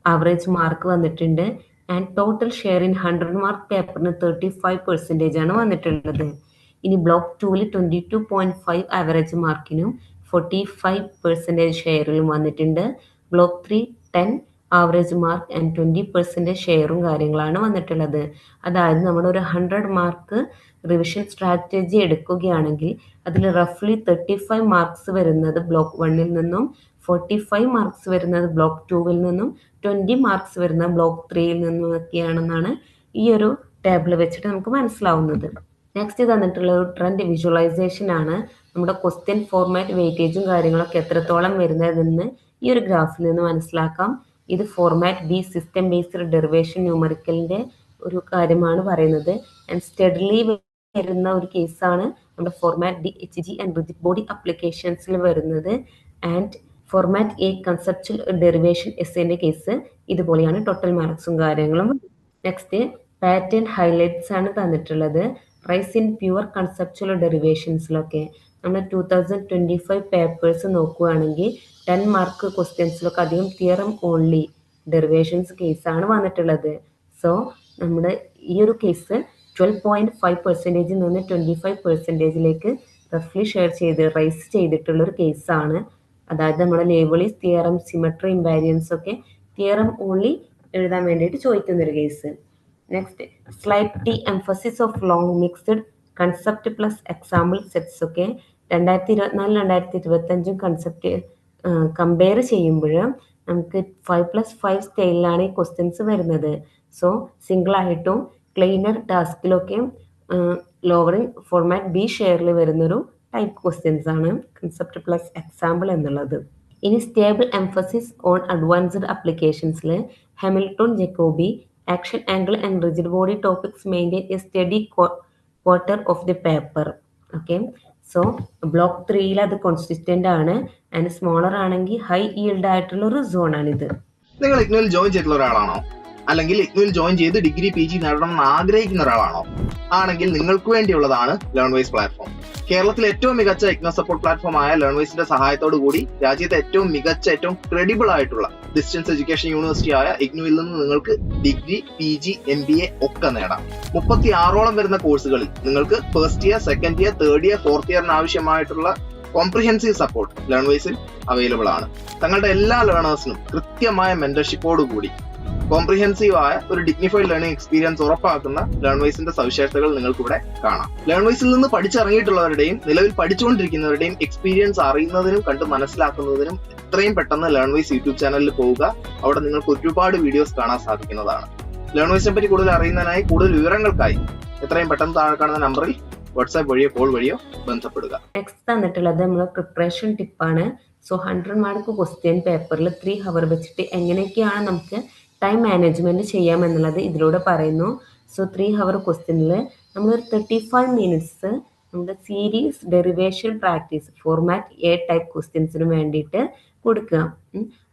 ആവറേജ് മാർക്ക് വന്നിട്ടുണ്ട്. And total share in 100 mark പേപ്പറിന് 35% ആണ് വന്നിട്ടുള്ളത്. ഇനി ബ്ലോക്ക് 2ൽ 22.5 ആവറേജ് മാർക്കിനും 45% ഷെയറിലും വന്നിട്ടുണ്ട്. ബ്ലോക്ക് 3 10 ആവറേജ് മാർക്ക് ആൻഡ് 20% ഷെയറും കാര്യങ്ങളാണ് വന്നിട്ടുള്ളത്. അതായത് നമ്മളൊരു 100 മാർക്ക് റിവിഷൻ സ്ട്രാറ്റജി എടുക്കുകയാണെങ്കിൽ അതിൽ റഫ്ലി 35 മാർക്സ് വരുന്നത് ബ്ലോക്ക് 1ൽ നിന്നും 45 മാർക്സ് വരുന്നത് ബ്ലോക്ക് 2വിൽ നിന്നും 20 മാർക്സ് വരുന്നത് ബ്ലോക്ക് 3യിൽ നിന്നും ഒക്കെയാണെന്നാണ് ഈ ഒരു ടേബിൾ വെച്ചിട്ട് നമുക്ക് മനസ്സിലാവുന്നത്. നെക്സ്റ്റ് തന്നിട്ടുള്ള ഒരു ട്രെൻഡ് വിഷ്വലൈസേഷൻ ആണ്. നമ്മുടെ ക്വസ്റ്റ്യൻ ഫോർമാറ്റ് വെയിറ്റേജും കാര്യങ്ങളൊക്കെ എത്രത്തോളം വരുന്നതെന്ന് ഈ ഒരു ഗ്രാഫിൽ നിന്ന് മനസ്സിലാക്കാം. ഇത് format B system based derivation ന്യൂമറിക്കലിന്റെ ഒരു കാര്യമാണ് പറയുന്നത്. ആൻഡ് സ്റ്റഡിലി വരുന്ന ഒരു കേസാണ് നമ്മുടെ format D HG and rigid body ആപ്ലിക്കേഷൻസിൽ വരുന്നത്. And format A conceptual derivation എസ്സേന്റെ കേസ് ഇതുപോലെയാണ് ടോട്ടൽ മാർക്സും കാര്യങ്ങളും. നെക്സ്റ്റ് പാറ്റേൺ ഹൈലൈറ്റ്സ് ആണ് തന്നിട്ടുള്ളത്. റൈസ് ഇൻ പ്യുവർ കൺസെപ്ച്വൽ ഡെറിവേഷൻസിലൊക്കെ നമ്മൾ 2025 പേപ്പേഴ്സ് നോക്കുകയാണെങ്കിൽ 10 മാർക്ക് ക്വസ്റ്റ്യൻസിലൊക്കെ അധികം തിയറം ഓൺലി ഡെറിവേഷൻസ് കേസാണ് വന്നിട്ടുള്ളത്. സോ നമ്മുടെ ഈ ഒരു കേസ് 12.5% നിന്ന് 25%ലേക്ക് റഫ്ലി റൈസ് ചെയ്തിട്ടുള്ളൊരു കേസാണ്. അതായത് നമ്മുടെ ലേബിളീസ് തിയറം, സിമട്രി, ഇൻവാരിയൻസ് ഒക്കെ തിയറം ഓൺലി എഴുതാൻ വേണ്ടിയിട്ട് ചോദിക്കുന്നൊരു case. Next slight de-emphasis of long mixed concept plus example sets ഒക്കെ 2024-2025 കൺസെപ്റ്റ് കമ്പയർ ചെയ്യുമ്പോൾ നമുക്ക് 5+5 സ്റ്റൈലിലാണ് ഈ ക്വസ്റ്റ്യൻസ് വരുന്നത്. സോ സിംഗിൾ ആയിട്ടും ക്ലെയിനർ ടാസ്കിലൊക്കെ ലോവറിംഗ് ഫോർമാറ്റ് ബി ഷെയറിൽ വരുന്നൊരു ടൈപ്പ് ക്വസ്റ്റ്യൻസ് ആണ് കൺസെപ്റ്റ് പ്ലസ് എക്സാമ്പിൾ എന്നുള്ളത്. ഇനി സ്റ്റേബിൾ എംഫസിസ് ഓൺ അഡ്വാൻസ്ഡ് ആപ്ലിക്കേഷൻസിൽ Hamilton Jacobi action angle and rigid body topics maintain a steady quarter of the paper. Okay, so block 3ൽ അത് കോൺസിസ്റ്റന്റ് ആണ്. And smaller ആണെങ്കിൽ ഹൈ ഈൽഡ് ആയിട്ടുള്ള ഒരു സോൺ ആണിത്. നിങ്ങൾ ഇഗ്നോയിൽ ജോയിൻ ചെയ്തിട്ടുള്ള ഒരാളാണോ? അല്ലെങ്കിൽ ഇഗ്നോയിൽ ജോയിൻ ചെയ്ത് ഡിഗ്രി PG നേടണം എന്ന് ആഗ്രഹിക്കുന്ന ഒരാളാണോ? ആണെങ്കിൽ നിങ്ങൾക്ക് വേണ്ടിയുള്ളതാണ് ലേൺവൈസ് പ്ലാറ്റ്ഫോം. കേരളത്തിലെ ഏറ്റവും മികച്ച ഇഗ്നോ സപ്പോർട്ട് പ്ലാറ്റ്ഫോം ആയ ലേൺവൈസിന്റെ സഹായത്തോടു കൂടി രാജ്യത്തെ ഏറ്റവും മികച്ച, ഏറ്റവും ക്രെഡിബിൾ ആയിട്ടുള്ള ഡിസ്റ്റൻസ് എഡ്യൂക്കേഷൻ യൂണിവേഴ്സിറ്റി ആയ ഇഗ്നോയിൽ നിന്ന് നിങ്ങൾക്ക് ഡിഗ്രി, PG, MBA ഒക്കെ നേടാം. 36ഓളം വരുന്ന കോഴ്സുകളിൽ നിങ്ങൾക്ക് first year, second year, third year, fourth ഇയറിന് ആവശ്യമായിട്ടുള്ള കോംപ്രിഹെൻസീവ് സപ്പോർട്ട് ലേൺവൈസിൽ അവൈലബിൾ ആണ്. തങ്ങളുടെ എല്ലാ ലേണേഴ്സിനും കൃത്യമായ മെന്റർഷിപ്പോട് കൂടി കോംപ്രിഹെൻസീവ് ആയ ഒരു ഡിഗ്നിഫൈഡ് ലേണിംഗ് എക്സ്പീരിയൻസ് ഉറപ്പാക്കുന്ന ലേൺവൈസിന്റെ സവിശേഷതകൾ നിങ്ങൾക്ക് ഇവിടെ കാണാം. ലേൺവൈസിൽ നിന്ന് പഠിച്ചിറങ്ങിയിട്ടുള്ളവരുടെയും നിലവിൽ പഠിച്ചുകൊണ്ടിരിക്കുന്നവരുടെയും എക്സ്പീരിയൻസ് അറിയുന്നതിനും കണ്ട് മനസ്സിലാക്കുന്നതിനും എത്രയും പെട്ടെന്ന് ലേൺവൈസ് യൂട്യൂബ് ചാനലിൽ പോവുക. അവിടെ നിങ്ങൾക്ക് ഒരുപാട് വീഡിയോസ് കാണാൻ സാധിക്കുന്നതാണ്. ലേൺവൈസിനെ പറ്റി കൂടുതൽ അറിയുന്നതിനായി, കൂടുതൽ വിവരങ്ങൾക്കായി എത്രയും പെട്ടെന്ന് താഴെ കാണുന്ന നമ്പറിൽ വാട്സാപ്പ് വഴിയോ കോൾ വഴിയോ ബന്ധപ്പെടുക. നെക്സ്റ്റ് തന്നിട്ടുള്ളത് നമ്മുടെ പ്രിപ്പറേഷൻ ടിപ്പാണ്. സോ 100 മാർക്ക് ക്വസ്റ്റ്യൻ പേപ്പറിൽ 3 ഹവർ വെച്ചിട്ട് എങ്ങനെയൊക്കെയാണ് നമുക്ക് ടൈം മാനേജ്മെന്റ് ചെയ്യാമെന്നുള്ളത് ഇതിലൂടെ പറയുന്നു. സോ 3 ഹവർ ക്വസ്റ്റ്യനിൽ നമ്മളൊരു 35 മിനിറ്റ്സ് നമ്മുടെ series derivation practice format A type ക്വസ്റ്റ്യൻസിന് വേണ്ടിയിട്ട് കൊടുക്കുക.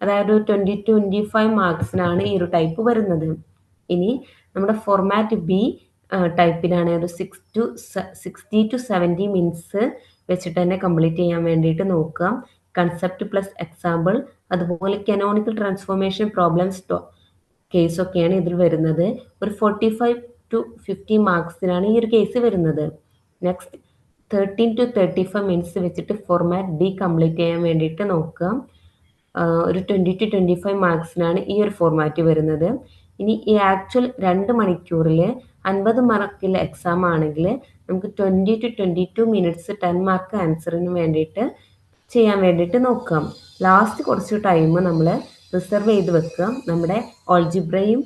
അതായത് 20-25 മാർക്സിനാണ് ഈ ഒരു ടൈപ്പ് വരുന്നത്. ഇനി നമ്മുടെ ഫോർമാറ്റ് ബി ടൈപ്പിലാണ് ഒരു 60 to 70 മിനിറ്റ്സ് വെച്ചിട്ട് തന്നെ കംപ്ലീറ്റ് ചെയ്യാൻ വേണ്ടിയിട്ട് നോക്കാം. കൺസെപ്റ്റ് പ്ലസ് എക്സാമ്പിൾ, അതുപോലെ കനോണിക്കൽ ട്രാൻസ്ഫോർമേഷൻ പ്രോബ്ലംസ് കേസൊക്കെയാണ് ഇതിൽ വരുന്നത്. ഒരു 45 to 50 മാർക്സിനാണ് ഈ ഒരു കേസ് വരുന്നത്. നെക്സ്റ്റ് 13 to 35 മിനിറ്റ്സ് വെച്ചിട്ട് ഫോർമാറ്റ് ഡി കംപ്ലീറ്റ് ചെയ്യാൻ വേണ്ടിയിട്ട് നോക്കാം. ഒരു 20 to 25 മാർക്സിനാണ് ഈ ഒരു ഫോർമാറ്റ് വരുന്നത്. ഇനി ഈ ആക്ച്വൽ 2 മണിക്കൂറിൽ 50 മാർക്കിലെ എക്സാം ആണെങ്കിൽ നമുക്ക് 20 to 22 മിനിറ്റ്സ് 10 മാർക്ക് ആൻസറിന് വേണ്ടിയിട്ട് ചെയ്യാൻ വേണ്ടിയിട്ട് നോക്കാം. ലാസ്റ്റ് കുറച്ച് ടൈം നമ്മൾ റിസർവ് ചെയ്ത് വെക്കുക. നമ്മുടെ ഓൾജിബ്രയും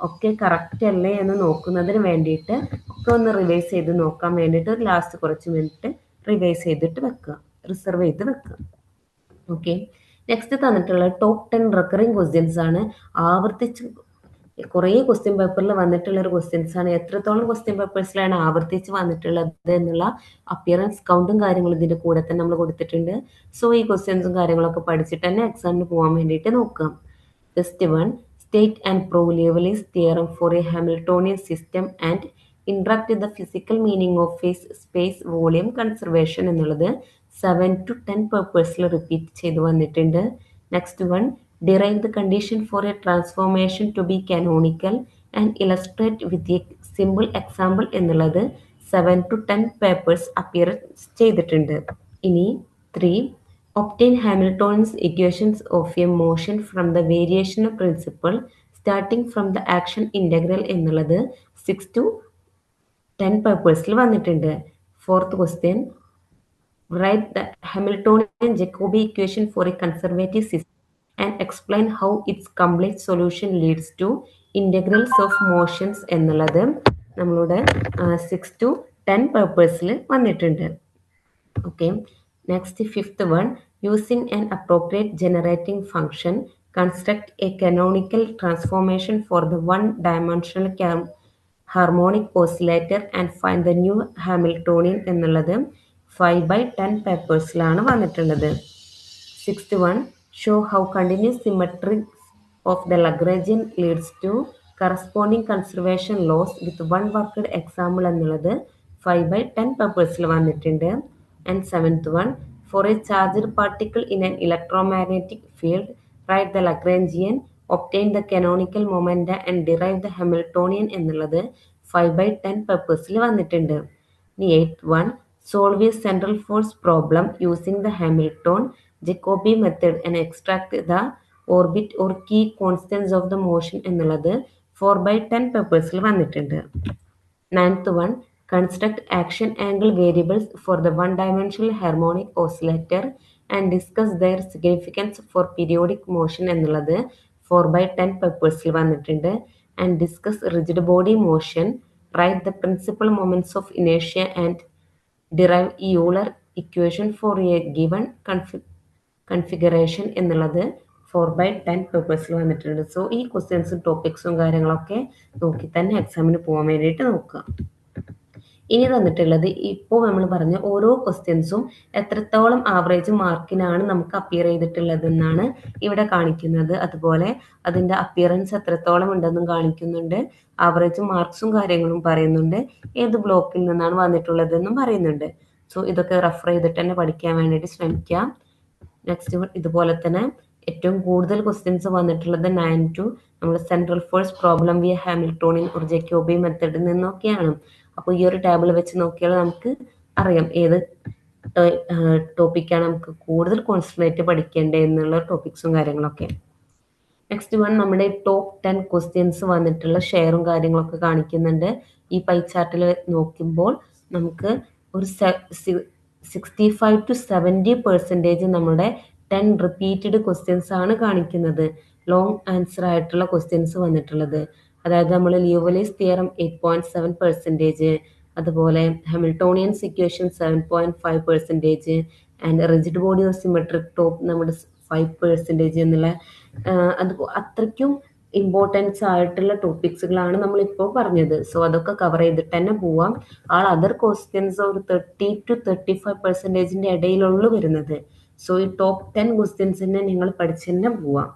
ഒക്കെ കറക്റ്റ് അല്ലേ എന്ന് നോക്കുന്നതിന് വേണ്ടിയിട്ട് ഒക്കെ ഒന്ന് റിവൈസ് ചെയ്ത് നോക്കാൻ വേണ്ടിയിട്ട് ലാസ്റ്റ് കുറച്ച് മിനിറ്റ് റിവൈസ് ചെയ്തിട്ട് വെക്കുക, റിസർവ് ചെയ്ത് വെക്കുക. ഓക്കെ, നെക്സ്റ്റ് തന്നിട്ടുള്ള ടോപ്പ് 10 റെക്കറിങ് ക്വസ്റ്റ്യൻസ് ആണ്. ആവർത്തിച്ച് കുറേ ക്വസ്റ്റ്യൻ പേപ്പറിൽ വന്നിട്ടുള്ള ഒരു ക്വസ്റ്റ്യൻസ് ആണ്. എത്രത്തോളം ക്വസ്റ്റ്യൻ പേപ്പേഴ്സിലാണ് ആവർത്തിച്ച് വന്നിട്ടുള്ളത് എന്നുള്ള അപ്പിയറൻസ് കൗണ്ടും കാര്യങ്ങളും ഇതിന്റെ കൂടെ തന്നെ നമ്മൾ കൊടുത്തിട്ടുണ്ട്. സോ ഈ ക്വസ്റ്റ്യൻസും കാര്യങ്ങളൊക്കെ പഠിച്ചിട്ട് തന്നെ എക്സാമിന് പോകാൻ വേണ്ടിയിട്ട് നോക്കാം. First one, state and prove Liouville's theorem for a Hamiltonian system and interact with the physical meaning of phase space volume conservation എന്നുള്ളത് 7 to 10 പേപ്പേഴ്സിൽ റിപ്പീറ്റ് ചെയ്ത് വന്നിട്ടുണ്ട്. Next one, derive the condition for a transformation to be canonical and illustrate with a simple example എന്നുള്ളത് 7 to 10 papers appear ചെയ്തിട്ടുണ്ട്. ഇനി 3, obtain Hamilton's equations of a motion from the variation principle starting from the action integral എന്നുള്ളത് 6 to 10 പേപ്പേഴ്സിൽ വന്നിട്ടുണ്ട്. Fourth question, write the Hamiltonian Jacobi equation for a conservative system and explain how its complete solution leads to integrals of motions എന്നുള്ളത് നമ്മളുടെ 6 to 10 പേപ്പേഴ്സിൽ വന്നിട്ടുണ്ട്. Okay, next fifth one, using an appropriate generating function construct a canonical transformation for the one dimensional harmonic oscillator and find the new Hamiltonian എന്നുള്ളത് 5/10 പേപ്പേഴ്സിലാണ് വന്നിട്ടുള്ളത്. Sixth one, show how continuous symmetries of the Lagrangian leads to corresponding conservation laws with one worked example എന്നുള്ളത് 5/10 പേപ്പേഴ്സിൽ വന്നിട്ടുണ്ട്. And seventh one, for a charged particle in an electromagnetic field write the Lagrangian, obtain the canonical momenta and derive the Hamiltonian എന്നുള്ളത് 5/10 പേപ്പേഴ്സിൽ വന്നിട്ടുണ്ട്. ഇനി eighth one, solve a central force problem using the Hamilton-Jacobi method and extract the orbit or key constants of the motion എന്നുള്ളത് 4/10 പേപ്പേഴ്സിൽ വന്നിട്ടുണ്ട്. Ninth one, construct action angle variables for the one-dimensional harmonic oscillator and discuss their significance for periodic motion എന്നുള്ളത് 4/10 പേപ്പേഴ്സിൽ വന്നിട്ടുണ്ട്. and discuss rigid body motion, write the principal moments of inertia and derive Euler equation for a given configuration എന്നുള്ളത് 4/10 പേപ്പേഴ്സിൽ വന്നിട്ടുണ്ട്. So ഈ ക്വസ്റ്റ്യൻസും ടോപ്പിക്സും കാര്യങ്ങളൊക്കെ നോക്കി തന്നെ എക്സാമിന് പോകാൻ വേണ്ടിയിട്ട് നോക്കുക. ഇനി തന്നിട്ടുള്ളത് ഇപ്പോൾ നമ്മൾ പറഞ്ഞ ഓരോ ക്വസ്റ്റ്യൻസും എത്രത്തോളം ആവറേജ് മാർക്കിനാണ് നമുക്ക് അപ്പിയർ ചെയ്തിട്ടുള്ളതെന്നാണ് ഇവിടെ കാണിക്കുന്നത്. അതുപോലെ അതിൻ്റെ അപ്പിയറൻസ് എത്രത്തോളം ഉണ്ടെന്നും കാണിക്കുന്നുണ്ട്. ആവറേജ് മാർക്സും കാര്യങ്ങളും പറയുന്നുണ്ട്. ഏത് ബ്ലോക്കിൽ നിന്നാണ് വന്നിട്ടുള്ളതെന്നും പറയുന്നുണ്ട്. സോ ഇതൊക്കെ റെഫർ ചെയ്തിട്ട് തന്നെ പഠിക്കാൻ വേണ്ടിയിട്ട് ശ്രമിക്കുക. നെക്സ്റ്റ് ഇതുപോലെ തന്നെ ഏറ്റവും കൂടുതൽ ക്വസ്റ്റ്യൻസ് വന്നിട്ടുള്ളത് 9 to നമ്മൾ central force problem via Hamiltonian or Jacobi മെത്തഡിൽ നിന്നൊക്കെയാണ്. അപ്പോൾ ഈ ഒരു ടേബിൾ വെച്ച് നോക്കിയാൽ നമുക്ക് അറിയാം ഏത് ടോപ്പിക്കാണ് നമുക്ക് കൂടുതൽ കോൺസെൻട്രേറ്റ് പഠിക്കേണ്ടത് എന്നുള്ള ടോപ്പിക്സും കാര്യങ്ങളൊക്കെ. നെക്സ്റ്റ് വൺ, നമ്മുടെ ടോപ്പ് 10 ക്വസ്റ്റ്യൻസ് വന്നിട്ടുള്ള ഷെയറും കാര്യങ്ങളൊക്കെ കാണിക്കുന്നുണ്ട്. ഈ പൈ ചാർട്ടിൽ നോക്കുമ്പോൾ നമുക്ക് ഒരു 65 to 70% നമ്മുടെ 10 റിപ്പീറ്റഡ് ക്വസ്റ്റ്യൻസ് ആണ് കാണിക്കുന്നത്. ലോങ് ആൻസർ ആയിട്ടുള്ള ക്വസ്റ്റ്യൻസ് വന്നിട്ടുള്ളത്. അതായത് നമ്മൾ ലിയോവലീസ് തിയറം 8.7%, അതുപോലെ Hamiltonian's equation 7.5%, and rigid body of symmetric top നമ്മുടെ 5% എന്നുള്ള അത് അത്രയ്ക്കും ഇമ്പോർട്ടൻസ് ആയിട്ടുള്ള ടോപ്പിക്സുകളാണ് നമ്മളിപ്പോൾ പറഞ്ഞത്. സോ അതൊക്കെ കവർ ചെയ്തിട്ട് തന്നെ പോവാം. അതർ ക്വസ്റ്റ്യൻസ് ഒരു 30 to 35% ഇടയിലുള്ളൂ വരുന്നത്. സോ ഈ ടോപ്പ് 10 ക്വസ്റ്റ്യൻസിനെ നിങ്ങൾ പഠിച്ചു തന്നെ പോവാം.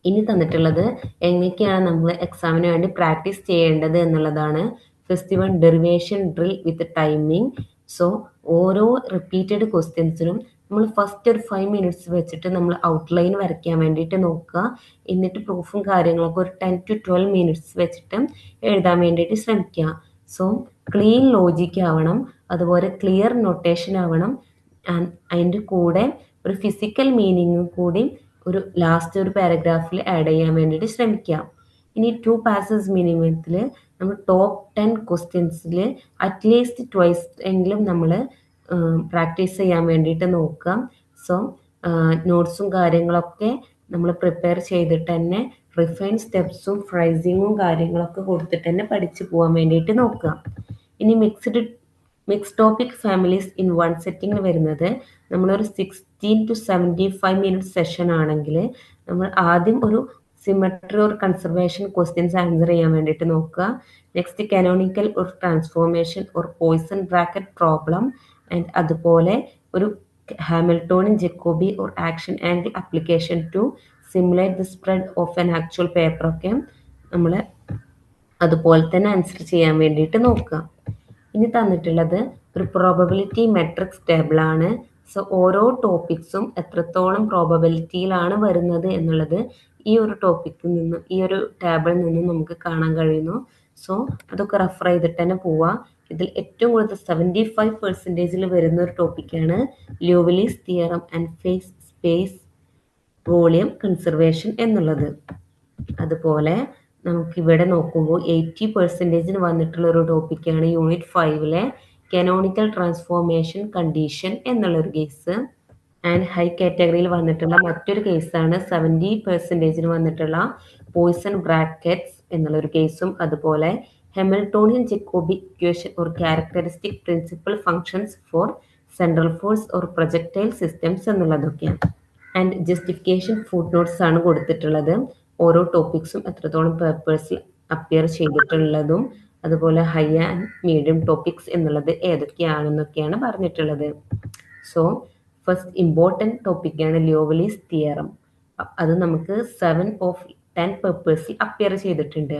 ഇനി തന്നിട്ടുള്ളത് എങ്ങനെയൊക്കെയാണ് നമ്മൾ എക്സാമിന് വേണ്ടി പ്രാക്ടീസ് ചെയ്യേണ്ടത് എന്നുള്ളതാണ്. ഫസ്റ്റ് വൺ, ഡെറിവേഷൻ ഡ്രിൽ വിത്ത് ടൈമിംഗ്. സോ ഓരോ റിപ്പീറ്റഡ് ക്വസ്റ്റ്യൻസിനും നമ്മൾ ഫസ്റ്റ് ഒരു 5 മിനിറ്റ്സ് വെച്ചിട്ട് നമ്മൾ ഔട്ട്ലൈൻ വരയ്ക്കാൻ വേണ്ടിയിട്ട് നോക്കുക. എന്നിട്ട് പ്രൂഫും കാര്യങ്ങളൊക്കെ ഒരു 10 to 12 മിനിറ്റ്സ് വെച്ചിട്ട് എഴുതാൻ വേണ്ടിയിട്ട് ശ്രമിക്കുക. സോ ക്ലീൻ ലോജിക് ആവണം, അതുപോലെ ക്ലിയർ നൊട്ടേഷൻ ആവണം. അതിൻ്റെ കൂടെ ഒരു ഫിസിക്കൽ മീനിങ് കൂടി ഒരു ലാസ്റ്റ് ഒരു പാരഗ്രാഫിൽ ആഡ് ചെയ്യാൻ വേണ്ടിയിട്ട് ശ്രമിക്കാം. ഇനി 2 പാസസ് മിനിമത്തിൽ നമ്മൾ ടോപ്പ് 10 ക്വസ്റ്റ്യൻസിൽ അറ്റ്ലീസ്റ്റ് ട്വൈസ് എങ്കിലും നമ്മൾ പ്രാക്ടീസ് ചെയ്യാൻ വേണ്ടിയിട്ട് നോക്കാം. സോ നോട്ട്സും കാര്യങ്ങളൊക്കെ നമ്മൾ പ്രിപ്പയർ ചെയ്തിട്ട് തന്നെ റിഫൈൻ സ്റ്റെപ്സും ഫ്രൈസിങ്ങും കാര്യങ്ങളൊക്കെ കൊടുത്തിട്ട് തന്നെ പഠിച്ചു പോകാൻ വേണ്ടിയിട്ട് നോക്കുക. ഇനി mix topic families in one setting വരുന്നത് നമ്മളൊരു 16 to 75 മിനിറ്റ് സെഷൻ ആണെങ്കിൽ നമ്മൾ ആദ്യം ഒരു symmetry or conservation questions answer ചെയ്യാൻ വേണ്ടിയിട്ട് നോക്കുക. നെക്സ്റ്റ് കാനോണിക്കൽ ഒരു transformation or Poisson bracket problem and അതുപോലെ ഒരു Hamiltonian Jacobi or action angle application to simulate the spread of an actual paper ഒക്കെ നമ്മൾ അതുപോലെ തന്നെ ആൻസർ ചെയ്യാൻ വേണ്ടിയിട്ട് നോക്കുക. ഇനി തന്നിട്ടുള്ളത് ഒരു പ്രോബബിലിറ്റി മെട്രിക്സ് ടേബിളാണ്. സോ ഓരോ ടോപ്പിക്സും എത്രത്തോളം പ്രോബബിലിറ്റിയിലാണ് വരുന്നത് എന്നുള്ളത് ഈ ഒരു ടോപ്പിക്കിൽ നിന്നും ഈ ഒരു ടേബിളിൽ നിന്നും നമുക്ക് കാണാൻ കഴിയുന്നു. സോ അതൊക്കെ റെഫർ ചെയ്തിട്ട് തന്നെ പോവാം. ഇതിൽ ഏറ്റവും കൂടുതൽ 75% വരുന്ന ഒരു ടോപ്പിക്കാണ് Liouville's theorem and phase space volume conservation എന്നുള്ളത്. അതുപോലെ നമുക്കിവിടെ നോക്കുമ്പോൾ 80% വന്നിട്ടുള്ള ഒരു ടോപ്പിക്കാണ് യൂണിറ്റ് 5 കാനോണിക്കൽ ട്രാൻസ്ഫോർമേഷൻ കണ്ടീഷൻ എന്നുള്ളൊരു കേസ്. ആൻഡ് ഹൈ കാറ്റഗറിയിൽ വന്നിട്ടുള്ള മറ്റൊരു കേസാണ് 70% വന്നിട്ടുള്ള പോയിസൺ ബ്രാക്കറ്റ്സ് എന്നുള്ളൊരു കേസും അതുപോലെ Hamiltonian Jacobi equation or characteristic principal functions for central force or projectile systems എന്നുള്ളതൊക്കെയാണ്. ആൻഡ് ജസ്റ്റിഫിക്കേഷൻ ഫുഡ് നോട്ട്സ് ആണ് കൊടുത്തിട്ടുള്ളത്. ഓരോ ടോപ്പിക്സും എത്രത്തോളം പേപ്പേഴ്സിൽ അപ്പിയർ ചെയ്തിട്ടുള്ളതും അതുപോലെ ഹൈ ആൻഡ് മീഡിയം ടോപ്പിക്സ് എന്നുള്ളത് ഏതൊക്കെയാണെന്നൊക്കെയാണ് പറഞ്ഞിട്ടുള്ളത്. സോ ഫസ്റ്റ് ഇമ്പോർട്ടൻറ്റ് ടോപ്പിക്കാണ് ലിയോവലീസ് തിയറം. അത് നമുക്ക് 7 of 10 പേപ്പേഴ്സിൽ അപ്പിയർ ചെയ്തിട്ടുണ്ട്.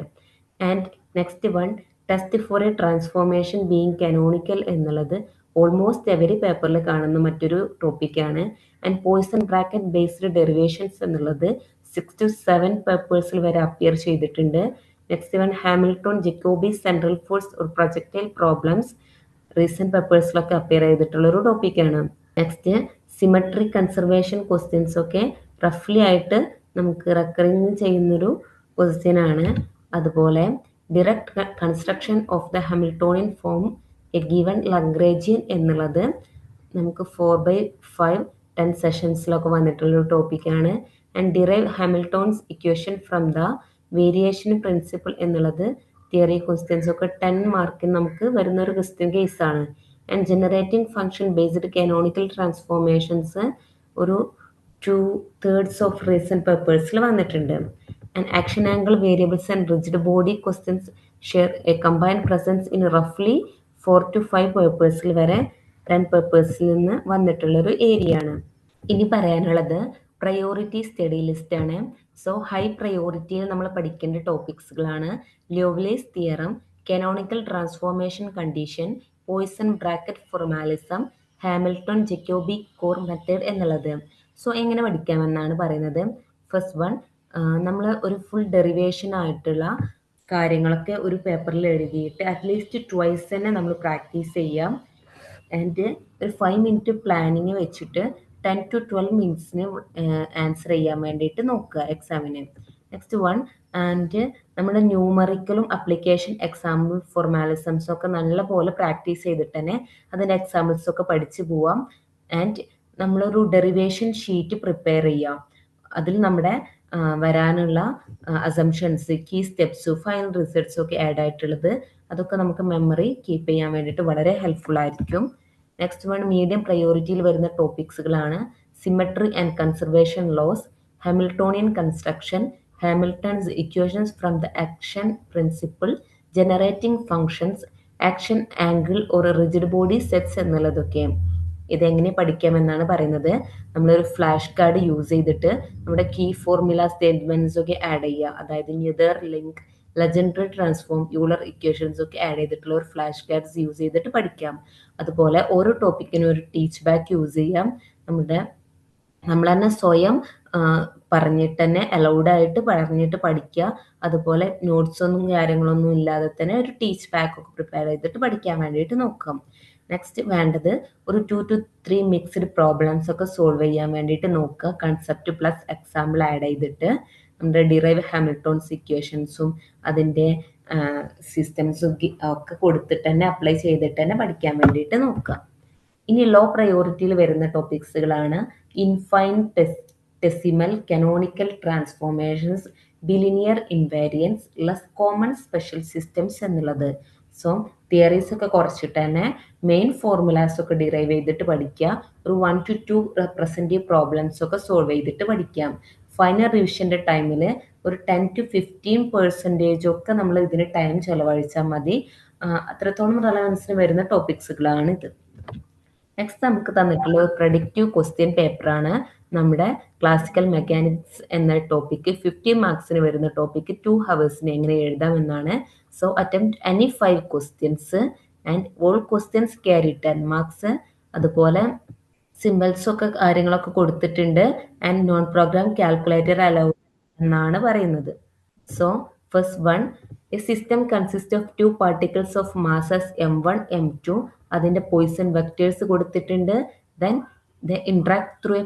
And next one, test for a transformation being canonical എന്നുള്ളത് ഓൾമോസ്റ്റ് എവരി പേപ്പറിൽ കാണുന്ന മറ്റൊരു ടോപ്പിക്കാണ്. And Poisson bracket based derivations എന്നുള്ളത് 6 to 7 പേപ്പേഴ്സിൽ വരെ അപ്പിയർ ചെയ്തിട്ടുണ്ട്. Next one, Hamilton Jacobi central force ഒരു പ്രൊജക്ടൈൽ പ്രോബ്ലംസ് റീസെന്റ് പേപ്പേഴ്സിലൊക്കെ അപ്പിയർ ചെയ്തിട്ടുള്ള ഒരു ടോപ്പിക്കാണ്. നെക്സ്റ്റ്, സിമെട്രി കൺസർവേഷൻ ക്വസ്റ്റ്യൻസ് ഒക്കെ റഫ്ലി ആയിട്ട് നമുക്ക് റെക്കറിങ് ചെയ്യുന്നൊരു ക്വസ്റ്റ്യൻ ആണ്. അതുപോലെ direct construction of the Hamiltonian form A given Lagrangian എന്നുള്ളത് നമുക്ക് 4/5 10 സെഷൻസിലൊക്കെ വന്നിട്ടുള്ളൊരു ടോപ്പിക്കാണ്. And derive ഹാമിൽട്ടോൺസ് equation from the variation principle എന്നുള്ളത് തിയറി ക്വസ്റ്റ്യൻസ് ഒക്കെ 10 മാർക്കിന് നമുക്ക് വരുന്ന ഒരു ക്വസ്റ്റ്യൻ കേസാണ്. And generating function based canonical transformations ഒരു 2/3 ഓഫ് റീസെന്റ് പേപ്പേഴ്സിൽ വന്നിട്ടുണ്ട്. And action angle variables and rigid body questions share A combined presence in റഫ്ലി 4 to 5 പേപ്പേഴ്സിൽ വരെ 10 പേപ്പേഴ്സിൽ നിന്ന് വന്നിട്ടുള്ളൊരു ഏരിയ ആണ്. ഇനി പറയാനുള്ളത് പ്രയോറിറ്റി സ്റ്റഡി ലിസ്റ്റ് ആണ്. സോ ഹൈ പ്രയോറിറ്റിയിൽ നമ്മൾ പഠിക്കേണ്ട ടോപ്പിക്സുകളാണ് Liouville's theorem, canonical transformation condition, Poisson bracket formalism, Hamilton Jacobi core method എന്നുള്ളത്. സോ എങ്ങനെ പഠിക്കാമെന്നാണ് പറയുന്നത്. ഫസ്റ്റ് വൺ, നമ്മൾ ഒരു ഫുൾ ഡെറിവേഷൻ ആയിട്ടുള്ള കാര്യങ്ങളൊക്കെ ഒരു പേപ്പറിൽ എഴുതിയിട്ട് അറ്റ്ലീസ്റ്റ് ട്വൈസ് തന്നെ നമ്മൾ പ്രാക്ടീസ് ചെയ്യാം. ആൻഡ് ഒരു 5 മിനിറ്റ് പ്ലാനിങ് വെച്ചിട്ട് 10 to 12 മിനിറ്റ്സിന് ആൻസർ ചെയ്യാൻ വേണ്ടിയിട്ട് നോക്കുക എക്സാമിന്. നെക്സ്റ്റ് വൺ, ആൻഡ് നമ്മുടെ ന്യൂമറിക്കലും അപ്ലിക്കേഷൻ എക്സാമ്പിൾ ഫോർമാലിസംസും ഒക്കെ നല്ലപോലെ പ്രാക്ടീസ് ചെയ്തിട്ട് തന്നെ അതിൻ്റെ എക്സാമ്പിൾസ് ഒക്കെ പഠിച്ചു പോവാം. ആൻഡ് നമ്മളൊരു ഡെറിവേഷൻ ഷീറ്റ് പ്രിപ്പയർ ചെയ്യാം. അതിൽ നമ്മുടെ വരാനുള്ള assumptions, key steps, final results ഒക്കെ ആഡ് ആയിട്ടുള്ളത് അതൊക്കെ നമുക്ക് മെമ്മറി കീപ്പ് ചെയ്യാൻ വേണ്ടിയിട്ട് വളരെ ഹെൽപ്ഫുൾ ആയിരിക്കും. നെക്സ്റ്റ് വൺ, മീഡിയം പ്രയോറിറ്റിയിൽ വരുന്ന ടോപ്പിക്സുകളാണ് symmetry and conservation laws, Hamiltonian construction, Hamilton's equations from the action principle, generating functions, action angle or rigid body sets എന്നുള്ളതൊക്കെ. ഇതെങ്ങനെ പഠിക്കാമെന്നാണ് പറയുന്നത്. നമ്മളൊരു ഫ്ലാഷ് കാർഡ് യൂസ് ചെയ്തിട്ട് നമ്മുടെ കീ ഫോർമുല സ്റ്റേറ്റ്മെന്റ്സ് ഒക്കെ ആഡ് ചെയ്യുക. അതായത് nether, link, legendary transform, Euler equations ഒക്കെ ആഡ് ചെയ്തിട്ടുള്ള ഒരു ഫ്ലാഷ് കാർഡ്സ് യൂസ് ചെയ്തിട്ട് പഠിക്കാം. അതുപോലെ ഓരോ ടോപ്പിക്കിനും ഒരു ടീച്ച് ബാക്ക് യൂസ് ചെയ്യാം. നമ്മൾ തന്നെ സ്വയം പറഞ്ഞിട്ട് തന്നെ അലൗഡ് ആയിട്ട് പറഞ്ഞിട്ട് പഠിക്കുക. അതുപോലെ നോട്ട്സൊന്നും കാര്യങ്ങളൊന്നും ഇല്ലാതെ തന്നെ ഒരു ടീച്ച് ബാക്ക് ഒക്കെ പ്രിപ്പയർ ചെയ്തിട്ട് പഠിക്കാൻ വേണ്ടിയിട്ട് നോക്കാം. നെക്സ്റ്റ് വേണ്ടത് ഒരു 2 to 3 മിക്സ്ഡ് പ്രോബ്ലംസ് ഒക്കെ സോൾവ് ചെയ്യാൻ വേണ്ടിയിട്ട് നോക്കുക. കൺസെപ്റ്റ് പ്ലസ് എക്സാമ്പിൾ ആഡ് ചെയ്തിട്ട് നമ്മുടെ ഡിറൈവ് ഹാമിൽട്ടോൺസ് ഇക്വേഷൻസും അതിൻ്റെ സിസ്റ്റംസും ഒക്കെ കൊടുത്തിട്ട് തന്നെ അപ്ലൈ ചെയ്തിട്ട് തന്നെ പഠിക്കാൻ വേണ്ടിയിട്ട് നോക്കുക. ഇനി ലോ പ്രയോറിറ്റിയിൽ വരുന്ന ടോപ്പിക്സുകളാണ് infinitesimal, canonical transformations, bilinear invariance, less common special systems എന്നുള്ളത്. സോ തിയറീസ് ഒക്കെ കുറച്ചിട്ട് തന്നെ മെയിൻ ഫോർമുലാസ് ഒക്കെ ഡിറൈവ് ചെയ്തിട്ട് പഠിക്കുക. ഒരു 1 to 2 റെപ്രസെൻറ്റീവ് പ്രോബ്ലംസ് ഒക്കെ സോൾവ് ചെയ്തിട്ട് പഠിക്കാം. ഫൈനൽ റിവിഷൻ്റെ ടൈമിൽ ഒരു 10 to 15% ഒക്കെ നമ്മൾ ഇതിന് ടൈം ചെലവഴിച്ചാൽ മതി. അത്രത്തോളം റെലവൻസിന് വരുന്ന ടോപ്പിക്സുകളാണ് ഇത്. നെക്സ്റ്റ് നമുക്ക് തന്നിട്ടുള്ള ഒരു പ്രഡിക്റ്റീവ് ക്വസ്റ്റ്യൻ പേപ്പറാണ് നമ്മുടെ ക്ലാസിക്കൽ മെക്കാനിക്സ് എന്ന ടോപ്പിക്ക്. 50 മാർക്സിന് വരുന്ന ടോപ്പിക്ക് 2 ഹവേഴ്സിന് എങ്ങനെ എഴുതാം എന്നാണ്. So attempt any 5 questions and all questions carry 10 marks. അതുപോലെ സിമ്പിൾസ് ഒക്കെ കാര്യങ്ങളൊക്കെ കൊടുത്തിട്ടുണ്ട്. And non program calculator allowed എന്നാണ് പറയുന്നത്. So first one, a system consist of 2 particles of masses m1, m2. അതിൻ്റെ പോയിസൺ വെക്ടേഴ്സ് കൊടുത്തിട്ടുണ്ട്. Then the interact through a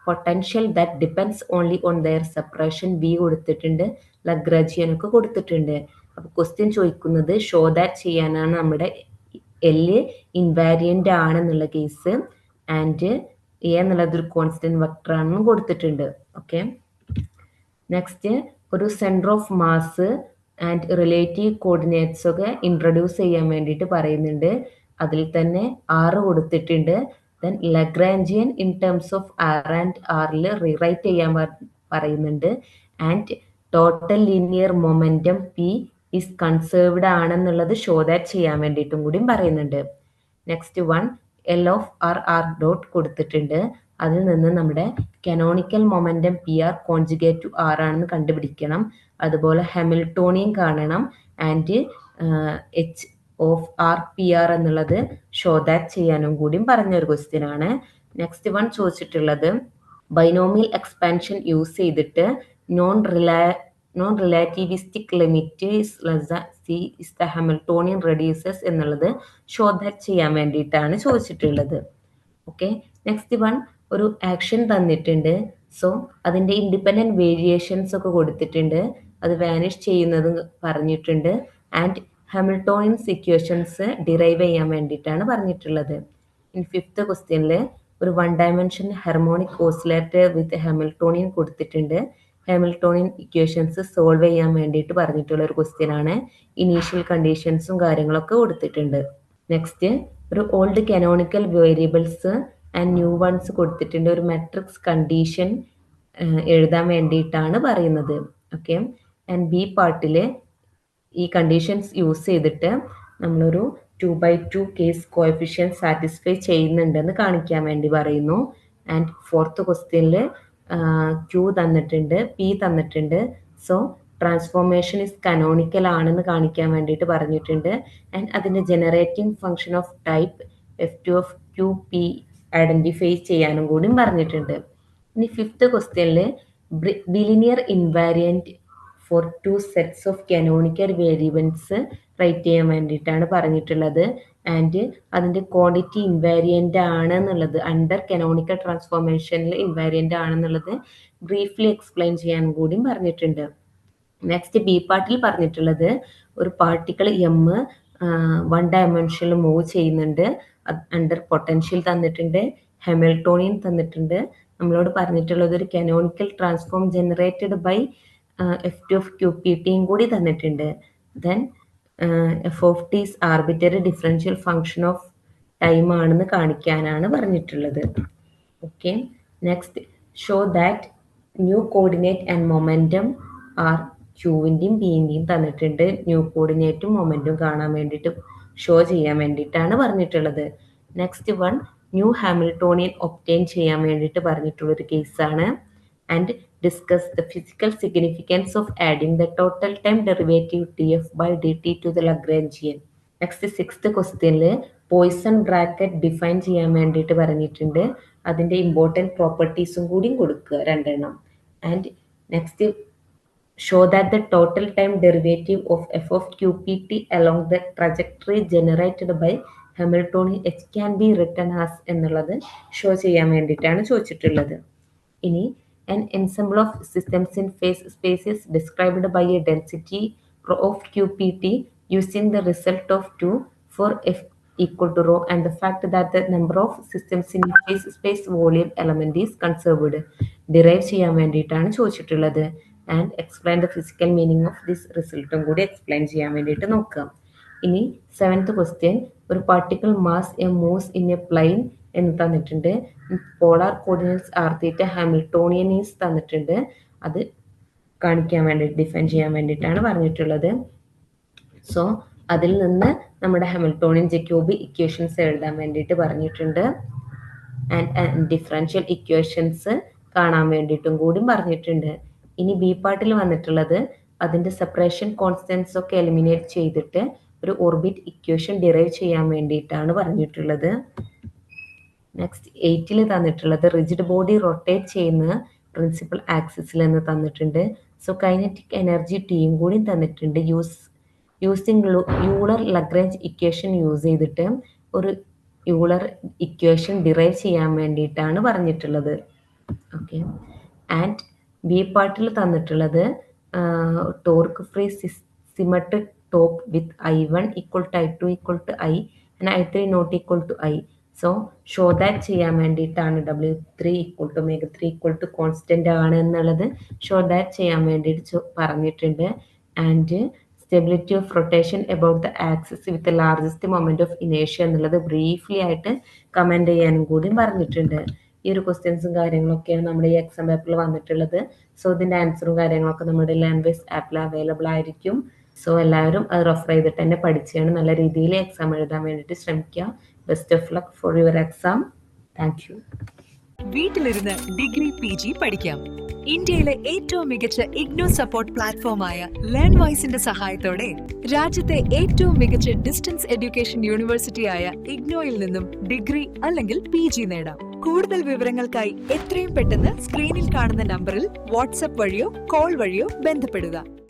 potential that depends only on their separation v കൊടുത്തിട്ടുണ്ട്. Lagrangian ഒക്കെ കൊടുത്തിട്ടുണ്ട്. അപ്പോൾ question ചോദിക്കുന്നത് show that ചെയ്യാനാണ്. നമ്മുടെ L invariant ആണെന്നുള്ള കേസ് ആൻഡ് എ എന്നുള്ളത് ഒരു കോൺസ്റ്റന്റ് വെക്ടർ ആണെന്ന് കൊടുത്തിട്ടുണ്ട്. ഓക്കെ, നെക്സ്റ്റ് ഒരു centre of mass and relative coordinates ഒക്കെ ഇൻട്രൊഡ്യൂസ് ചെയ്യാൻ വേണ്ടിയിട്ട് പറയുന്നുണ്ട്. അതിൽ തന്നെ 6 കൊടുത്തിട്ടുണ്ട്. Then Lagrangian in terms of R and ആറിൽ റീറൈറ്റ് ചെയ്യാൻ പറയുന്നുണ്ട്. And total linear momentum P is conserved ആണെന്നുള്ളത് ഷോ ദാറ്റ് ചെയ്യാൻ വേണ്ടിയിട്ടും കൂടിയും പറയുന്നുണ്ട്. Next one, L of R R dot കൊടുത്തിട്ടുണ്ട്. അതിൽ നിന്ന് നമ്മുടെ canonical momentum P R conjugate to R ആണെന്ന് കണ്ടുപിടിക്കണം. അതുപോലെ ഹാമിൽട്ടോണിയൻ കാണണം. And H of R P R എന്നുള്ളത് ഷോ ദാറ്റ് ചെയ്യാനും കൂടിയും പറഞ്ഞൊരു ക്വസ്റ്റ്യൻ ആണ്. നെക്സ്റ്റ് വൺ ചോദിച്ചിട്ടുള്ളത് ബൈനോമിയൽ എക്സ്പാൻഷൻ യൂസ് ചെയ്തിട്ട് non relativistic limit C is the Hamiltonian reduces എന്നുള്ളത് ഷോ ദാറ്റ് ചെയ്യാൻ വേണ്ടിയിട്ടാണ് ചോദിച്ചിട്ടുള്ളത്. ഓക്കെ, നെക്സ്റ്റ് വൺ ഒരു ആക്ഷൻ തന്നിട്ടുണ്ട്. സോ അതിൻ്റെ ഇൻഡിപെൻഡൻറ്റ് വേരിയേഷൻസ് ഒക്കെ കൊടുത്തിട്ടുണ്ട്. അത് വാനിഷ് ചെയ്യുന്നത് പറഞ്ഞിട്ടുണ്ട്. ആൻഡ് ഹാമിൽട്ടോണിയൻസ് ഇക്വേഷൻസ് ഡിറൈവ് ചെയ്യാൻ വേണ്ടിയിട്ടാണ് പറഞ്ഞിട്ടുള്ളത്. ഇൻ 5th ക്വസ്റ്റ്യനിൽ ഒരു 1 ഡയമെൻഷൻ ഹാർമോണിക് ഓസിലേറ്റർ വിത്ത് ഹാമിൽട്ടോണിയൻ കൊടുത്തിട്ടുണ്ട്. ഹാമിൽട്ടോണിയൻ ഇക്വേഷൻസ് സോൾവ് ചെയ്യാൻ വേണ്ടിയിട്ട് പറഞ്ഞിട്ടുള്ള ഒരു ക്വസ്റ്റ്യൻ ആണ്. ഇനീഷ്യൽ കണ്ടീഷൻസും കാര്യങ്ങളൊക്കെ കൊടുത്തിട്ടുണ്ട്. നെക്സ്റ്റ് ഒരു old canonical variables and new once കൊടുത്തിട്ടുണ്ട്. ഒരു മെട്രിക്സ് കണ്ടീഷൻ എഴുതാൻ വേണ്ടിയിട്ടാണ് പറയുന്നത്. ഓക്കെ, ആൻഡ് ബി പാർട്ടിൽ ഈ കണ്ടീഷൻസ് യൂസ് ചെയ്തിട്ട് നമ്മളൊരു 2/2 കേസ് കോഎഫിഷ്യൻ സാറ്റിസ്ഫൈ ചെയ്യുന്നുണ്ടെന്ന് കാണിക്കാൻ വേണ്ടി പറയുന്നു. ആൻഡ് 4th ക്വസ്റ്റ്യനിൽ Q തന്നിട്ടുണ്ട്, P തന്നിട്ടുണ്ട്. സോ ട്രാൻസ്ഫോർമേഷൻ ഇസ് കനോണിക്കൽ ആണെന്ന് കാണിക്കാൻ വേണ്ടിയിട്ട് പറഞ്ഞിട്ടുണ്ട്. ആൻഡ് അതിൻ്റെ generating function of type F2 of QP identify ചെയ്യാനും കൂടി പറഞ്ഞിട്ടുണ്ട്. ഇനി 5th ക്വസ്റ്റ്യനിൽ bilinear invariant for 2 sets of canonical variables write ചെയ്യാൻ വേണ്ടിയിട്ടാണ് പറഞ്ഞിട്ടുള്ളത്. ആൻഡ് അതിൻ്റെ ക്വാണ്ടിറ്റി ഇൻവാരിയൻ്റ് ആണെന്നുള്ളത് അണ്ടർ കാനോണിക്കൽ ട്രാൻസ്ഫോർമേഷനിൽ ഇൻവാരിയൻ്റ് ആണെന്നുള്ളത് ബ്രീഫ്ലി എക്സ്പ്ലെയിൻ ചെയ്യാൻ കൂടിയും പറഞ്ഞിട്ടുണ്ട്. നെക്സ്റ്റ് ബി പാർട്ടിൽ പറഞ്ഞിട്ടുള്ളത് ഒരു പാർട്ടിക്കിൾ എം 1 ഡയമെൻഷനിൽ മൂവ് ചെയ്യുന്നുണ്ട്. അണ്ടർ പൊട്ടൻഷ്യൽ തന്നിട്ടുണ്ട്, ഹാമിൽട്ടോണിയൻ തന്നിട്ടുണ്ട്. നമ്മളോട് പറഞ്ഞിട്ടുള്ളത് ഒരു canonical transform generated by F2 of QPTയും കൂടി തന്നിട്ടുണ്ട്. Then F of T is arbitrary differential function of time ആണെന്ന് കാണിക്കാനാണ് പറഞ്ഞിട്ടുള്ളത്. Okay, next show that new coordinate and momentum R ക്യൂവിൻ്റെയും ബിൻ്റെയും തന്നിട്ടുണ്ട്. ന്യൂ കോർഡിനേറ്റും മൊമെൻറ്റും കാണാൻ വേണ്ടിയിട്ട് ഷോ ചെയ്യാൻ വേണ്ടിയിട്ടാണ് പറഞ്ഞിട്ടുള്ളത്. Next one new Hamiltonian obtain ചെയ്യാൻ വേണ്ടിയിട്ട് പറഞ്ഞിട്ടുള്ളൊരു കേസാണ്. And discuss the physical significance of adding the total time derivative df/dt to the Lagrangian. Next 6th ക്വസ്റ്റ്യനിൽ പോയിസൺ ബ്രാക്കറ്റ് ഡിഫൈൻ ചെയ്യാൻ വേണ്ടിയിട്ട് പറഞ്ഞിട്ടുണ്ട്. അതിൻ്റെ ഇമ്പോർട്ടൻറ്റ് പ്രോപ്പർട്ടീസും കൂടിയും കൊടുക്കുക 2 എണ്ണം. And next show that the total time derivative of f of qpt along the trajectory generated by Hamiltonian h can be written as എന്നുള്ളത് show ചെയ്യാൻ വേണ്ടിയിട്ടാണ് ചോദിച്ചിട്ടുള്ളത്. ഇനി an ensemble of systems in phase space is described by a density rho of qpt using the result of 2 for f equal to rho and the fact that the number of systems in phase space volume element is conserved derive ചെയ്യാൻ വേണ്ടിയിട്ടാണ് ചോദിച്ചിട്ടുള്ളത്. And explain the physical meaning of this റിസൾട്ടും കൂടി explain ചെയ്യാൻ വേണ്ടിയിട്ട് നോക്കാം. ഇനി 7th question ഒരു particle mass a moves in a plane എന്ന് തന്നിട്ടുണ്ട്. Polar coordinates R theta Hamiltonian is തന്നിട്ടുണ്ട്. അത് കാണിക്കാൻ വേണ്ടിയിട്ട് ഡിഫൈൻ ചെയ്യാൻ വേണ്ടിയിട്ടാണ് പറഞ്ഞിട്ടുള്ളത്. സോ അതിൽ നിന്ന് നമ്മുടെ ഹാമിൽട്ടോണിയൻ ജക്കോബി ഇക്വേഷൻസ് എഴുതാൻ വേണ്ടിയിട്ട് പറഞ്ഞിട്ടുണ്ട്. ആൻഡ് ഡിഫറൻഷ്യൽ ഇക്വേഷൻസ് കാണാൻ വേണ്ടിയിട്ടും കൂടി പറഞ്ഞിട്ടുണ്ട്. ഇനി ബി പാർട്ടിൽ വന്നിട്ടുള്ളത് അതിൻ്റെ സെപ്പറേഷൻ കോൺസ്റ്റൻസ് ഒക്കെ എലിമിനേറ്റ് ചെയ്തിട്ട് ഒരു ഓർബിറ്റ് ഇക്വേഷൻ ഡിറൈവ് ചെയ്യാൻ വേണ്ടിയിട്ടാണ് പറഞ്ഞിട്ടുള്ളത്. നെക്സ്റ്റ് 8ൽ തന്നിട്ടുള്ളത് റിജിഡ് ബോഡി റൊട്ടേറ്റ് ചെയ്യുന്ന പ്രിൻസിപ്പൽ ആക്സിസിൽ എന്ന് തന്നിട്ടുണ്ട്. സോ കൈനറ്റിക് എനർജി ടിയും കൂടി തന്നിട്ടുണ്ട്. Using Euler Lagrange equation use ചെയ്തിട്ട് ഒരു യൂളർ ഇക്വേഷൻ ഡിറൈവ് ചെയ്യാൻ വേണ്ടിയിട്ടാണ് പറഞ്ഞിട്ടുള്ളത്. ഓക്കെ. ആൻഡ് ബി പാർട്ടിൽ തന്നിട്ടുള്ളത് torque free symmetric top with I1 equal to I2 equal to I and I3 not equal to I. So show that ചെയ്യാൻ വേണ്ടിയിട്ടാണ് W3 equal to omega 3 equal to constant ആണ് എന്നുള്ളത് show that ചെയ്യാൻ വേണ്ടിയിട്ട് പറഞ്ഞിട്ടുണ്ട്. And stability of rotation about the axis with largest moment of ഇനേഷ്യ എന്നുള്ളത് briefly ആയിട്ട് കമൻറ്റ് ചെയ്യാനും കൂടി പറഞ്ഞിട്ടുണ്ട്. ഈ ഒരു ക്വസ്റ്റ്യൻസും കാര്യങ്ങളൊക്കെയാണ് നമ്മുടെ ഈ എക്സാം പേപ്പറിൽ വന്നിട്ടുള്ളത്. സോ ഇതിൻ്റെ ആൻസറും കാര്യങ്ങളൊക്കെ നമ്മുടെ ലാംഗ്വേജ് ആപ്പിൽ അവൈലബിൾ ആയിരിക്കും. സോ എല്ലാവരും അത് റെഫർ ചെയ്തിട്ട് തന്നെ പഠിച്ചാണ് നല്ല രീതിയിൽ എക്സാം എഴുതാൻ വേണ്ടിയിട്ട് ശ്രമിക്കുക. Best of luck for your exam. Thank you. വീട്ടിലിരുന്ന് ഡിഗ്രി PG പഠിക്കാം. ഇന്ത്യയിലെ ഏറ്റവും മികച്ച ഇഗ്നോ സപ്പോർട്ട് പ്ലാറ്റ്ഫോമായ ലേൺവൈസിന്റെ സഹായത്തോടെ രാജ്യത്തെ ഏറ്റവും മികച്ച ഡിസ്റ്റൻസ് എഡ്യൂക്കേഷൻ യൂണിവേഴ്സിറ്റിയായ ഇഗ്നോയിൽ നിന്നും ഡിഗ്രി അല്ലെങ്കിൽ PG നേടാം. കൂടുതൽ വിവരങ്ങൾക്കായി എത്രയും പെട്ടെന്ന് സ്ക്രീനിൽ കാണുന്ന നമ്പറിൽ വാട്സ്ആപ്പ് വഴിയോ കോൾ വഴിയോ ബന്ധപ്പെടുക.